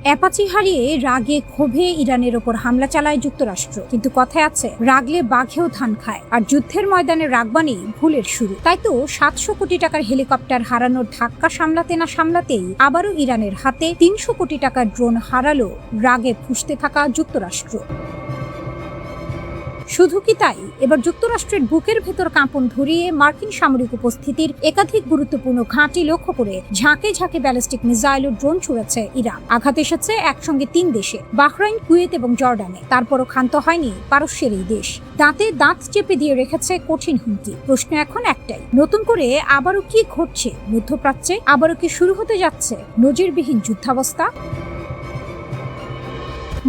Apache হারিয়ে রাগে ক্ষোভে ইরানের ওপর হামলা চালায় যুক্তরাষ্ট্র। কিন্তু কথায় আছে, রাগলে বাঘেও ধান খায়। আর যুদ্ধের ময়দানে রাগবাণী ভুলের শুরু। তাই তো 700 কোটি টাকার হেলিকপ্টার হারানোর ধাক্কা সামলাতে না সামলাতেই আবারও ইরানের হাতে 300 কোটি টাকার ড্রোন হারালো রাগে ফুঁসতে থাকা যুক্তরাষ্ট্র। শুধু কি তাই, এবার যুক্তরাষ্ট্রের বুকের ভেতর কাঁপন ধরিয়ে মার্কিন সামরিক উপস্থিতির একাধিক গুরুত্বপূর্ণ ঘাঁটি লক্ষ্য করে ঝাঁকে ঝাঁকে ব্যালিস্টিক মিসাইল ও ড্রোন ছুড়েছে ইরান। আঘাত এসেছে একসঙ্গে 3 দেশে, বাহরাইন, কুয়েত এবং জর্ডানে। তারপরও ক্ষান্ত হয়নি পারস্যের এই দেশ, দাঁতে দাঁত চেপে দিয়ে রেখেছে কঠিন হুমকি। প্রশ্ন এখন একটাই, নতুন করে আবারও কি ঘটছে মধ্যপ্রাচ্যে? আবারও কি শুরু হতে যাচ্ছে নজিরবিহীন যুদ্ধাবস্থা?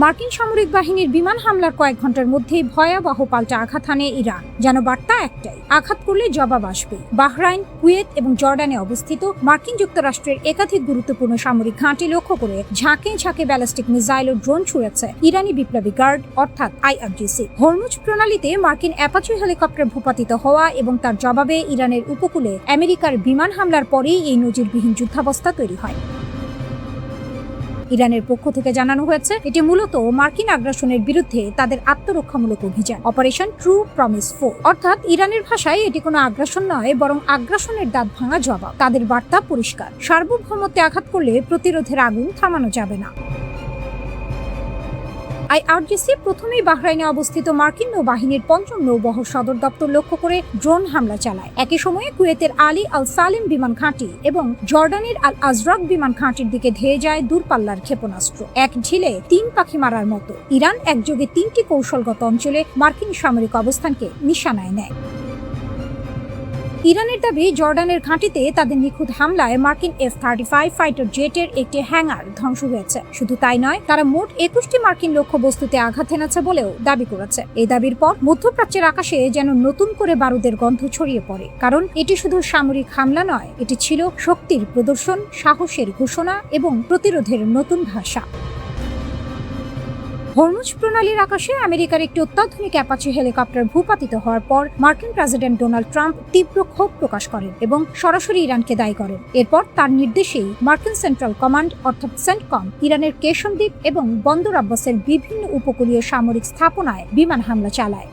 মার্কিন সামরিক বাহিনীর বিমান হামলার কয়েক ঘন্টার মধ্যেই ভয়াবহ পাল্টা আঘাত হানে ইরান। যেন বার্তা একটাই, আঘাত করলে জবাব আসবেই। বাহরাইন, কুয়েত এবং জর্ডানে অবস্থিত মার্কিন যুক্তরাষ্ট্রের একাধিক গুরুত্বপূর্ণ সামরিক ঘাঁটি লক্ষ্য করে ঝাঁকে ঝাঁকে ব্যালিস্টিক মিসাইল ও ড্রোন ছুড়েছে ইরানি বিপ্লবী গার্ড অর্থাৎ IRGC। হরমুজ প্রণালীতে মার্কিন অ্যাপাচি হেলিকপ্টার ভূপাতিত হওয়া এবং তার জবাবে ইরানের উপকূলে আমেরিকার বিমান হামলার পরেই এই নজিরবিহীন যুদ্ধাবস্থা তৈরি হয়। ইরানের পক্ষ থেকে জানানো হয়েছে, এটি মূলত মার্কিন আগ্রাসনের বিরুদ্ধে তাদের আত্মরক্ষামূলক অভিযান, অপারেশন ট্রু প্রমিস 4। অর্থাৎ ইরানের ভাষায় এটি কোনো আগ্রাসন নয়, বরং আগ্রাসনের দাঁত ভাঙা জবাব। তাদের বার্তা পরিষ্কার, সার্বভৌমত্বে আঘাত করলে প্রতিরোধের আগুন থামানো যাবে না। IRGC প্রথমেই বাহরাইনে অবস্থিত মার্কিন নৌবাহিনীর 5ম নৌবহর সদর দপ্তর লক্ষ্য করে ড্রোন হামলা চালায়। একই সময়ে কুয়েতের আলী আল সালিম বিমান ঘাঁটি এবং জর্ডানের আল আজরাক বিমান ঘাঁটির দিকে ধেয়ে যায় দূরপাল্লার ক্ষেপণাস্ত্র। এক ঢিলে 3 পাখি মারার মতো ইরান একযোগে 3টি কৌশলগত অঞ্চলে মার্কিন সামরিক অবস্থানকে নিশানায় নেয়। ইরানের দাবি, জর্ডানের ঘাঁটিতে তাদের নিখুঁত হামলায় মার্কিন F-35 ফাইটার জেটের একটি হ্যাঙ্গার ধ্বংস হয়েছে। শুধু তাই নয়, তারা মোট 21টি মার্কিন লক্ষ্যবস্তুতে আঘাত এনেছে বলেও দাবি করেছে। এই দাবির পর মধ্যপ্রাচ্যের আকাশে যেন নতুন করে বারুদের গন্ধ ছড়িয়ে পড়ে। কারণ এটি শুধু সামরিক হামলা নয়, এটি ছিল শক্তির প্রদর্শন, সাহসের ঘোষণা এবং প্রতিরোধের নতুন ভাষা। হরমুজ প্রণালীর আকাশে আমেরিকার একটি অত্যাধুনিক অ্যাপাচি হেলিকপ্টার ভূপাতিত হওয়ার পর মার্কিন প্রেসিডেন্ট ডোনাল্ড ট্রাম্প তীব্র ক্ষোভ প্রকাশ করেন এবং সরাসরি ইরানকে দায়ী করেন। এরপর তার নির্দেশেই মার্কিন সেন্ট্রাল কমান্ড অর্থাৎ সেন্টকম ইরানের কেশন দ্বীপ এবং বন্দর আব্বাসের বিভিন্ন উপকূলীয় সামরিক স্থাপনায় বিমান হামলা চালায়।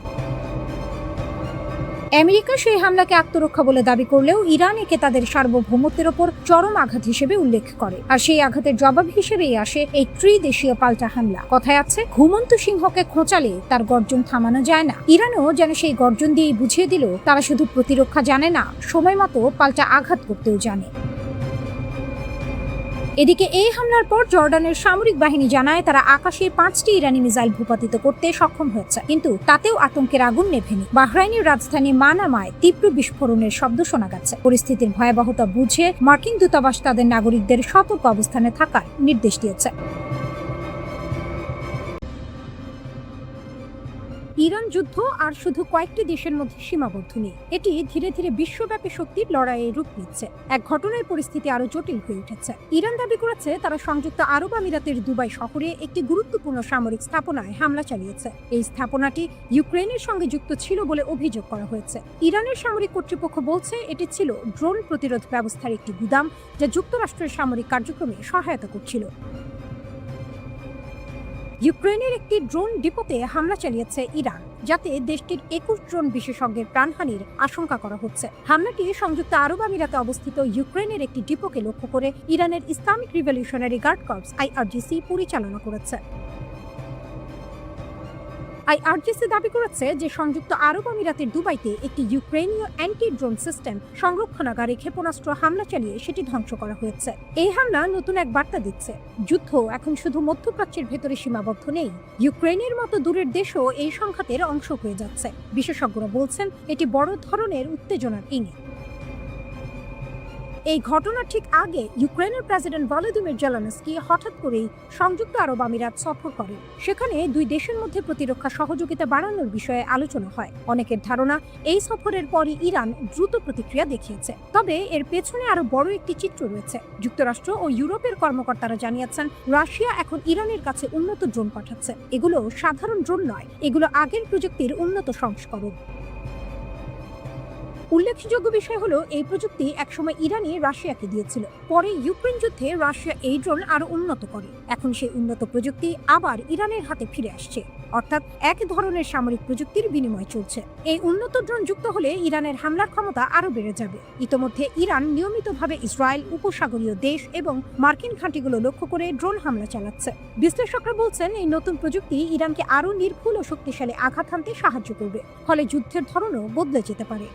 আমেরিকা সেই হামলাকে আত্মরক্ষা বলে দাবি করলেও ইরান একে তাদের সার্বভৌমত্বের ওপর চরম আঘাত হিসেবে উল্লেখ করে। আর সেই আঘাতের জবাব হিসেবেই আসে এই ত্রিদেশীয় পাল্টা হামলা। কথায় আছে, ঘুমন্ত সিংহকে খোঁচালে তার গর্জন থামানো যায় না। ইরানও যেন সেই গর্জন দিয়েই বুঝিয়ে দিল, তারা শুধু প্রতিরক্ষা জানে না, সময় মতো পাল্টা আঘাত করতেও জানে। এদিকে এই হামলার পর জর্ডানের সামরিক বাহিনী জানায়, তারা আকাশে 5টি ইরানি মিসাইল ভূপাতিত করতে সক্ষম হয়েছে, কিন্তু তাতেও আতঙ্কের আগুন নেভেনি। বাহরাইনের রাজধানী মানামায় তীব্র বিস্ফোরণের শব্দ শোনা গেছে। পরিস্থিতির ভয়াবহতা বুঝে মার্কিন দূতাবাস তাদের নাগরিকদের সতর্ক অবস্থানে থাকার নির্দেশ দিয়েছে। ইরান যুদ্ধ আর শুধু কয়েকটি দেশের মধ্যে সীমাবদ্ধ নেই, এটি ধীরে ধীরে বিশ্বব্যাপী শক্তির লড়াইয়ে রূপ নিচ্ছে। এক ঘটনায় পরিস্থিতি আরো জটিল হয়ে উঠেছে। ইরান দাবি করেছে, তারা সংযুক্ত আরব আমিরাতের দুবাই শহরে একটি গুরুত্বপূর্ণ সামরিক স্থাপনায় হামলা চালিয়েছে। এই স্থাপনাটি ইউক্রেনের সঙ্গে যুক্ত ছিল বলে অভিযোগ করা হয়েছে। ইরানের সামরিক কর্তৃপক্ষ বলছে, এটি ছিল ড্রোন প্রতিরোধ ব্যবস্থার একটি গুদাম, যা যুক্তরাষ্ট্রের সামরিক কার্যক্রমে সহায়তা করছিল। ইউক্রেনের একটি ড্রোন ডিপোতে হামলা চালিয়েছে ইরান, যাতে দেশটির 21 ড্রোন বিশেষজ্ঞের প্রাণহানির আশঙ্কা করা হচ্ছে। হামলাটি সংযুক্ত আরব আমিরাতে অবস্থিত ইউক্রেনের একটি ডিপোকে লক্ষ্য করে ইরানের Islamic Revolutionary Guard Corps IRGC পরিচালনা করেছে। IRGC দাবি করেছে যে সংযুক্ত আরব আমিরাতের দুবাইতে একটি ইউক্রেনীয় অ্যান্টি ড্রোন সিস্টেম সংরক্ষণাগারে ক্ষেপণাস্ত্র হামলা চালিয়ে সেটি ধ্বংস করা হয়েছে। এই হামলা নতুন এক বার্তা দিচ্ছে, যুদ্ধ এখন শুধু মধ্যপ্রাচ্যের ভেতরে সীমাবদ্ধ নেই, ইউক্রেনের মতো দূরের দেশও এই সংঘাতের অংশ হয়ে যাচ্ছে। বিশেষজ্ঞরা বলছেন, এটি বড় ধরনের উত্তেজনার ইঙ্গিত। এই ঘটনার ঠিক আগে ইউক্রেনের প্রেসিডেন্ট ভলোদিমির জেলেনস্কি হঠাৎ করেই সংযুক্ত আরব আমিরাত সফর করেন। সেখানে দুই দেশের মধ্যে প্রতিরক্ষা সহযোগিতা বাড়ানোর বিষয়ে আলোচনা হয়। অনেকের ধারণা, এই সফরের পরই ইরান দ্রুত প্রতিক্রিয়া দেখিয়েছে। তবে এর পেছনে আরো বড় একটি চিত্র রয়েছে। যুক্তরাষ্ট্র ও ইউরোপের কর্মকর্তারা জানিয়েছেন, রাশিয়া এখন ইরানের কাছে উন্নত ড্রোন পাঠাচ্ছে। এগুলো সাধারণ ড্রোন নয়, এগুলো আগের প্রযুক্তির উন্নত সংস্করণ। উল্লেখযোগ্য বিষয় হলো এই প্রযুক্তি একসময় ইরানই রাশিয়াকে দিয়েছিল। পরে ইউক্রেন যুদ্ধে রাশিয়া এই ড্রোন আরো উন্নত করে। এখন সেই উন্নত প্রযুক্তি আবার ইরানের হাতে ফিরে আসছে, অর্থাৎ এক ধরনের সামরিক প্রযুক্তির বিনিময় চলছে। এই উন্নত ড্রোন যুক্ত হলে ইরানের হামলার ক্ষমতা আরো বেড়ে যাবে। ইতোমধ্যে ইরান নিয়মিতভাবে ইসরায়েল, উপসাগরীয় দেশ এবং মার্কিন ঘাঁটিগুলো লক্ষ্য করে ড্রোন হামলা চালাচ্ছে। বিশ্লেষকরা বলছেন এই নতুন প্রযুক্তি ইরানকে আরো নির্ভুল ও শক্তিশালী আঘাত হানতে সাহায্য করবে, ফলে যুদ্ধের ধরনও বদলে যেতে পারে।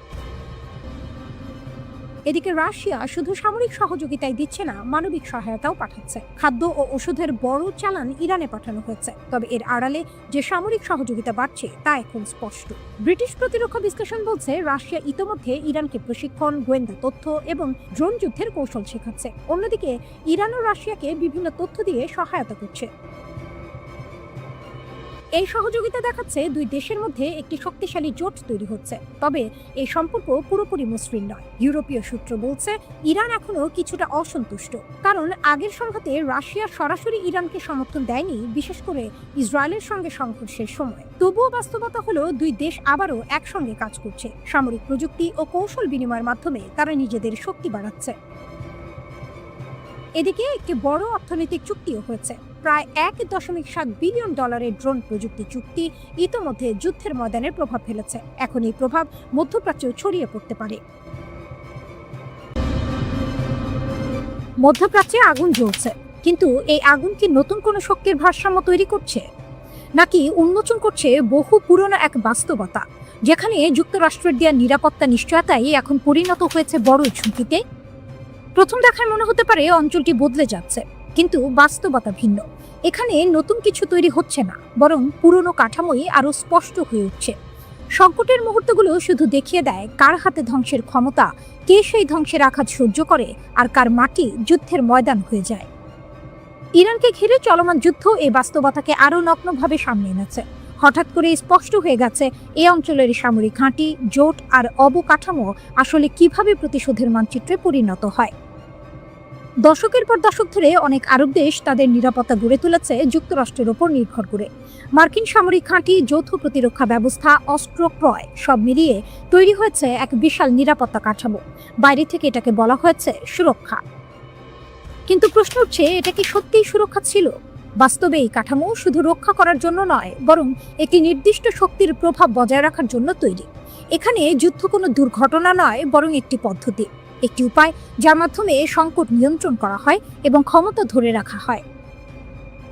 এদিকে রাশিয়া শুধু সামরিক সহযোগিতাই দিচ্ছে না, মানবিক সহায়তাও পাঠাচ্ছে। খাদ্য ও ওষুধের বড় চালান ইরানে পাঠানো হয়েছে। তবে এর আড়ালে যে সামরিক সহযোগিতা বাড়ছে তা এখন স্পষ্ট। ব্রিটিশ প্রতিরক্ষা বিশ্লেষণ বলছে রাশিয়া ইতোমধ্যে ইরানকে প্রশিক্ষণ, গোয়েন্দা তথ্য এবং ড্রোন যুদ্ধের কৌশল শেখাচ্ছে। অন্যদিকে ইরান ও রাশিয়াকে বিভিন্ন তথ্য দিয়ে সহায়তা করছে। এই সহযোগিতা দেখাচ্ছে দুই দেশের মধ্যে একটি শক্তিশালী জোট তৈরি হচ্ছে। তবে এই সম্পর্ক পুরোপুরি মসৃণ নয়। ইউরোপীয় সূত্র বলছে ইরান এখনো কিছুটা অসন্তুষ্ট, কারণ আগের সংঘাতে রাশিয়া সরাসরি ইরানকে সমর্থন দেয়নি, বিশেষ করে ইসরায়েলের সঙ্গে সংঘর্ষের সময়। তবুও বাস্তবতা হলো দুই দেশ আবারও একসঙ্গে কাজ করছে। সামরিক প্রযুক্তি ও কৌশল বিনিময়ের মাধ্যমে তারা নিজেদের শক্তি বাড়াচ্ছে। এদিকে একটি বড় অর্থনৈতিক চুক্তিও হয়েছে। প্রায় $1.7 বিলিয়ন ড্রোন প্রযুক্তি চুক্তি ইতোমধ্যে যুদ্ধের ময়দানে প্রভাব ফেলেছে। এখন এই প্রভাব মধ্যপ্রাচ্যেও ছড়িয়ে পড়তে পারে। মধ্যপ্রাচ্যে আগুন জ্বলছে, কিন্তু এই আগুন কি নতুন কোনো শক্তির ভারসাম্য তৈরি করছে, নাকি উন্মোচন করছে বহু পুরনো এক বাস্তবতা, যেখানে যুক্তরাষ্ট্রের দেওয়া নিরাপত্তা নিশ্চয়তাই এখন পরিণত হয়েছে বড় ঝুঁকিতে? প্রথম দেখায় মনে হতে পারে অঞ্চলটি বদলে যাচ্ছে, কিন্তু বাস্তবতা ভিন্ন। এখানে নতুন কিছু তৈরি হচ্ছে না, বরং পুরনো কাঠামোই আরো স্পষ্ট হয়ে উঠছে। সংকটের মুহূর্তগুলো শুধু দেখিয়ে দেয় কার হাতে ধ্বংসের ক্ষমতা, কে সেই ধ্বংসের আঘাত সহ্য করে, আর কার মাটি যুদ্ধের ময়দান হয়ে যায়। ইরানকে ঘিরে চলমান যুদ্ধ এই বাস্তবতাকে আরো নগ্নভাবে সামনে এনেছে। হঠাৎ করে স্পষ্ট হয়ে গেছে এই অঞ্চলের সামরিক ঘাঁটি, জোট আর অবকাঠামো আসলে কিভাবে প্রতিশোধের মানচিত্রে পরিণত হয়। দশকের পর দশক ধরে অনেক আরব দেশ তাদের নিরাপত্তা গড়ে তুলেছে যুক্তরাষ্ট্রের ওপর নির্ভর করে। মার্কিন সামরিক ঘাঁটি, যৌথ প্রতিরক্ষা ব্যবস্থা, অস্ত্র ক্রয়, সব মিলিয়ে তৈরি হয়েছে এক বিশাল নিরাপত্তা কাঠামো। বাইরে থেকে এটাকে বলা হয়েছে সুরক্ষা। কিন্তু প্রশ্ন উঠছে, এটা কি সত্যিই সুরক্ষা ছিল? বাস্তবে এই কাঠামো শুধু রক্ষা করার জন্য নয়, বরং একটি নির্দিষ্ট শক্তির প্রভাব বজায় রাখার জন্য তৈরি। এখানে যুদ্ধ কোনো দুর্ঘটনা নয়, বরং একটি পদ্ধতি, একটি উপায় যার মাধ্যমে সংকট নিয়ন্ত্রণ করা হয় এবং ক্ষমতা ধরে রাখা হয়।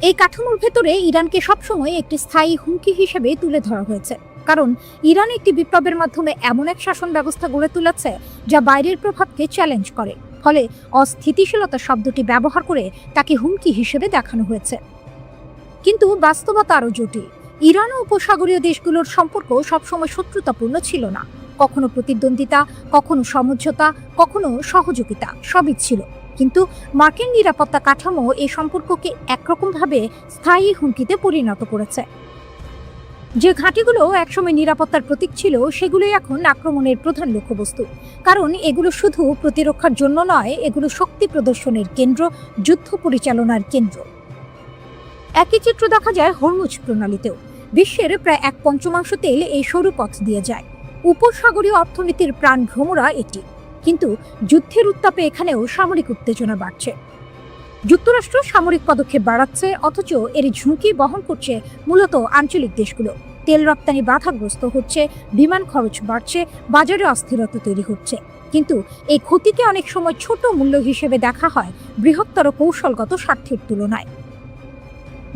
এই কাঠামোর ভেতরে ইরানকে সবসময় একটি স্থায়ী হুমকি হিসেবে তুলে ধরা হয়েছে, কারণ ইরান একটি বিপ্লবের মাধ্যমে এমন এক শাসন ব্যবস্থা গড়ে তুলেছে যা বাইরের প্রভাবকে চ্যালেঞ্জ করে। ফলে অস্থিতিশীলতা শব্দটি ব্যবহার করে তাকে হুমকি হিসেবে দেখানো হয়েছে। কিন্তু বাস্তবতা আরও জটিল। ইরান ও উপসাগরীয় দেশগুলোর সম্পর্ক সবসময় শত্রুতাপূর্ণ ছিল না। কখনো প্রতিদ্বন্দ্বিতা, কখনো সমঝোতা, কখনো সহযোগিতা, সবই ছিল। কিন্তু মার্কিন নিরাপত্তা কাঠামো এই সম্পর্ককে একরকমভাবে স্থায়ী হুমকিতে পরিণত করেছে। যে ঘাঁটিগুলো একসময় নিরাপত্তার প্রতীক ছিল, সেগুলোই এখন আক্রমণের প্রধান লক্ষ্যবস্তু। কারণ এগুলো শুধু প্রতিরক্ষার জন্য নয়, এগুলো শক্তি প্রদর্শনের কেন্দ্র, যুদ্ধ পরিচালনার কেন্দ্র। একই চিত্র দেখা যায় হরমুজ প্রণালীতেও। বিশ্বের প্রায় 1/5 তেল এই সরু পথ দিয়ে যায়। উপসাগরীয় অর্থনীতির প্রাণ ভ্রমরা এটি। কিন্তু যুদ্ধের উত্তাপে এখানেও সামরিক উত্তেজনা বাড়ছে। যুক্তরাষ্ট্র সামরিক পদক্ষেপ বাড়াচ্ছে, অথচ এর ঝুঁকি বহন করছে মূলত আঞ্চলিক দেশগুলো। তেল রপ্তানি বাধাগ্রস্ত হচ্ছে, বিমান খরচ বাড়ছে, বাজারে অস্থিরতা তৈরি হচ্ছে। কিন্তু এই ক্ষতিকে অনেক সময় ছোট মূল্য হিসেবে দেখা হয় বৃহত্তর কৌশলগত স্বার্থের তুলনায়।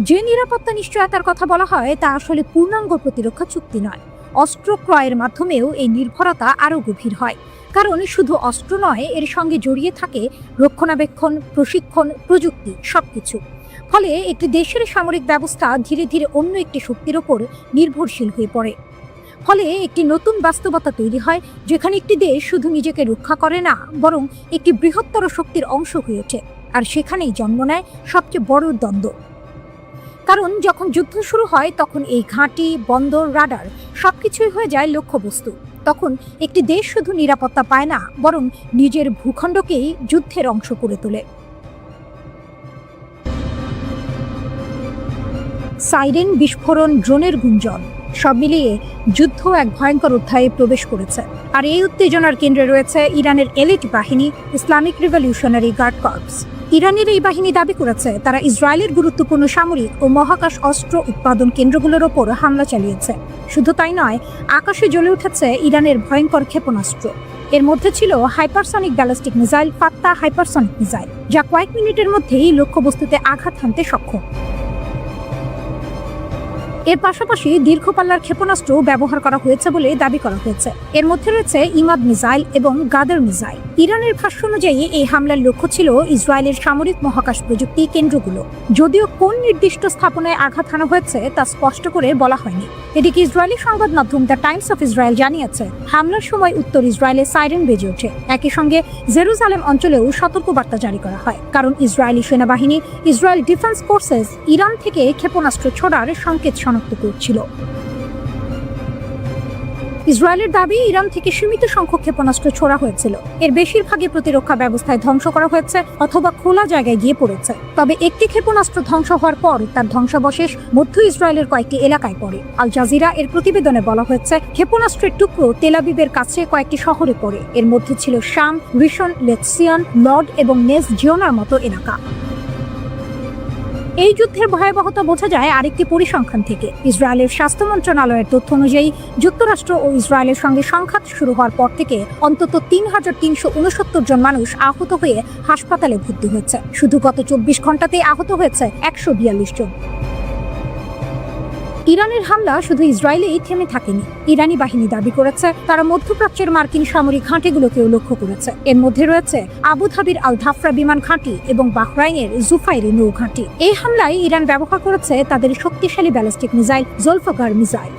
যে নিরাপত্তা নিশ্চয়তার কথা বলা হয় তা আসলে পূর্ণাঙ্গ প্রতিরক্ষা চুক্তি নয়। অস্ত্র ক্রয়ের মাধ্যমেও এই নির্ভরতা আরও গভীর হয়, কারণ শুধু অস্ত্র নয়, এর সঙ্গে জড়িয়ে থাকে রক্ষণাবেক্ষণ, প্রশিক্ষণ, প্রযুক্তি, সবকিছু। ফলে একটি দেশের সামরিক ব্যবস্থা ধীরে ধীরে অন্য একটি শক্তির ওপর নির্ভরশীল হয়ে পড়ে। ফলে একটি নতুন বাস্তবতা তৈরি হয়, যেখানে একটি দেশ শুধু নিজেকে রক্ষা করে না, বরং একটি বৃহত্তর শক্তির অংশ হয়ে ওঠে। আর সেখানেই জন্ম নেয় সবচেয়ে বড় দ্বন্দ্ব। কারণ যখন যুদ্ধ শুরু হয়, তখন এই ঘাঁটি, বন্দর, রাডার সবকিছুই হয়ে যায় লক্ষ্যবস্তু। তখন একটি দেশ শুধু নিরাপত্তা পায় না, বরং নিজের ভূখণ্ডকেই যুদ্ধের অংশ করে তোলে। সাইরেন, বিস্ফোরণ, ড্রোনের গুঞ্জন, সব মিলিয়ে যুদ্ধ এক ভয়ঙ্কর অধ্যায়ে প্রবেশ করেছে। আর এই উত্তেজনার কেন্দ্রে রয়েছে ইরানের এলিট বাহিনী ইসলামিক রিভলিউশনারি গার্ড কর্পস। ইরানের এই বাহিনী দাবি করেছে তারা ইসরায়েলের গুরুত্বপূর্ণ সামরিক ও মহাকাশ অস্ত্র উৎপাদন কেন্দ্রগুলোর ওপর হামলা চালিয়েছে। শুধু তাই নয়, আকাশে জ্বলে উঠেছে ইরানের ভয়ঙ্কর ক্ষেপণাস্ত্র। এর মধ্যে ছিল hypersonic ballistic missile Fattah hypersonic missile, যা কয়েক মিনিটের মধ্যেই লক্ষ্যবস্তুতে আঘাত হানতে সক্ষম। এর পাশাপাশি দীর্ঘপাল্লার ক্ষেপণাস্ত্র ব্যবহার করা হয়েছে বলে দাবি করা হয়েছে। এর মধ্যে রয়েছে ইমাদ মিসাইল এবং গাদার মিসাইল। ইরানের ভাষ্য অনুযায়ী এই হামলার লক্ষ্য ছিল ইসরায়েলের সামরিক মহাকাশ প্রযুক্তি কেন্দ্রগুলো। যদিও কোন নির্দিষ্ট স্থাপনায় আঘাত হানা হয়েছে তা স্পষ্ট করে বলা হয়নি। এদিকে ইসরায়েলি সংবাদ মাধ্যম দ্য টাইমস অফ ইসরায়েল জানিয়েছে, হামলার সময় উত্তর ইসরায়েলে সাইরেন বেজে ওঠে। একই সঙ্গে জেরুজালেম অঞ্চলেও সতর্কবার্তা জারি করা হয়, কারণ ইসরায়েলি সেনাবাহিনী ইসরায়েল ডিফেন্স ফোর্সেস ইরান থেকে ক্ষেপণাস্ত্র ছোড়ার সংকেত শনাক্ত করছিল। ইসরায়েলের দাবি, ইরান থেকে সীমিত সংখ্যক ক্ষেপণাস্ত্র ছোড়া হয়েছিল। এর বেশিরভাগই প্রতিরক্ষা ব্যবস্থায় ধ্বংস করা হয়েছে অথবা খোলা জায়গায় গিয়ে পড়েছে। তবে একটি ক্ষেপণাস্ত্র ধ্বংস হওয়ার পর তার ধ্বংসাবশেষ মধ্য ইসরায়েলের কয়েকটি এলাকায় পড়ে। আল জাজিরা এর প্রতিবেদনে বলা হয়েছে, ক্ষেপণাস্ত্রের টুকরো তেল আবিবের কাছে কয়েকটি শহরে পড়ে। এর মধ্যে ছিল শাম, রিশন লেৎসিয়ন, লড এবং নেস জিওনার মতো এলাকা। এই যুদ্ধের ভয়াবহতা বোঝা যায় আরেকটি পরিসংখ্যান থেকে। ইসরায়েলের স্বাস্থ্য মন্ত্রণালয়ের তথ্য অনুযায়ী যুক্তরাষ্ট্র ও ইসরায়েলের সঙ্গে সংঘাত শুরু হওয়ার পর থেকে অন্তত ৩,৩৬৯ জন মানুষ আহত হয়ে হাসপাতালে ভর্তি হয়েছে। শুধু গত ২৪ ঘন্টাতেই আহত হয়েছে ১৪২ জন। ইরানের হামলা শুধু ইসরায়েলেই থেমে থাকেনি। ইরানি বাহিনী দাবি করেছে তারা মধ্যপ্রাচ্যের মার্কিন সামরিক ঘাঁটিগুলোকেও লক্ষ্য করেছে। এর মধ্যে রয়েছে আবুধাবির আল ধাফরা বিমান ঘাঁটি এবং বাহরাইনের জুফাইরি নৌ ঘাঁটি। এই হামলায় ইরান ব্যবহার করেছে তাদের শক্তিশালী ব্যালিস্টিক মিসাইল জুলফিকার মিসাইল।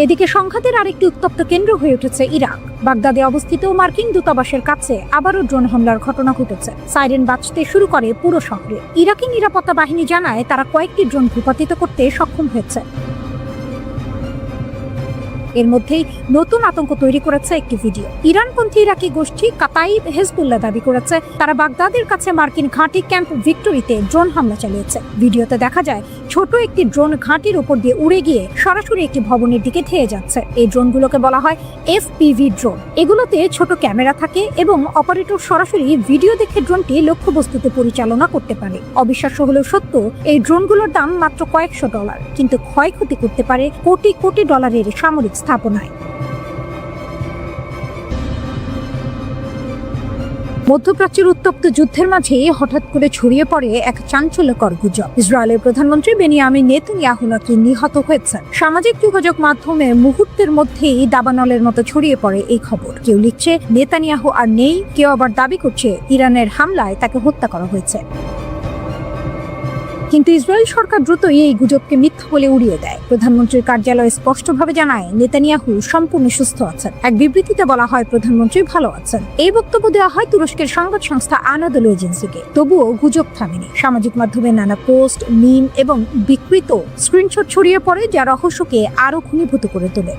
এদিকে সংঘাতের আরেকটি উত্তপ্ত কেন্দ্র হয়ে উঠেছে ইরাক। বাগদাদে অবস্থিত মার্কিন দূতাবাসের কাছে আবারও ড্রোন হামলার ঘটনা ঘটেছে। সাইরেন বাজতে শুরু করে পুরো শহরে। ইরাকি নিরাপত্তা বাহিনী জানায় তারা কয়েকটি ড্রোন ভূপাতিত করতে সক্ষম হয়েছে। এর মধ্যেই নতুন আতঙ্ক তৈরি করেছে একটি ভিডিও। ইরানপন্থী ইরাকি গোষ্ঠী কাতাইব হেজবুল্লাহ দাবি করেছে তারা বাগদাদের কাছে মার্কিন ঘাঁটি ক্যাম্প ভিক্টোরিতে ড্রোন হামলা চালিয়েছে। ভিডিওতে দেখা যায় ছোট একটি ড্রোন ঘাঁটির উপর দিয়ে উড়ে গিয়ে সরাসরি একটি ভবনের দিকে ধেয়ে যাচ্ছে। এই ড্রোনগুলোকে বলা হয় FPV ড্রোন। এগুলোতে ছোট ক্যামেরা থাকে এবং অপারেটর সরাসরি ভিডিও দেখে ড্রোনটি লক্ষ্যবস্তুতে পরিচালনা করতে পারে। অবিশ্বাস্য হলেও সত্য, এই ড্রোনগুলোর দাম মাত্র কয়েকশো ডলার, কিন্তু ক্ষয়ক্ষতি করতে পারে কোটি কোটি ডলারের সামরিক স্থাপনায়। মধ্যপ্রাচ্যের উত্তপ্ত যুদ্ধের মাঝে হঠাৎ করে ছড়িয়ে পড়ে এক চাঞ্চল্যকর গুজব। ইসরায়েলের প্রধানমন্ত্রী বেনিয়ামিন নেতানিয়াহু নাকি নিহত হয়েছেন। সামাজিক যোগাযোগ মাধ্যমে মুহূর্তের মধ্যেই দাবানলের মতো ছড়িয়ে পড়ে এই খবর। কেউ লিখছে নেতানিয়াহু আর নেই, কেউ আবার দাবি করছে ইরানের হামলায় তাকে হত্যা করা হয়েছে। কিন্তু ইসরায়েল সরকার দ্রুতই এই গুজবকে মিথ্যা বলে উড়িয়ে দেয়। প্রধানমন্ত্রীর কার্যালয় স্পষ্টভাবে জানায় নেতানিয়াহু সম্পূর্ণ সুস্থ আছেন। এক বিবৃতিতে বলা হয় প্রধানমন্ত্রী ভালো আছেন। এই বক্তব্য দেওয়া হয় তুরস্কের সংবাদ সংস্থা আনাদোলু এজেন্সিকে। তবুও গুজব থামেনি। সামাজিক মাধ্যমে নানা পোস্ট, মিম এবং বিকৃত স্ক্রিনশট ছড়িয়ে পড়ে, যা রহস্যকে আরো ঘনীভূত করে তোলে।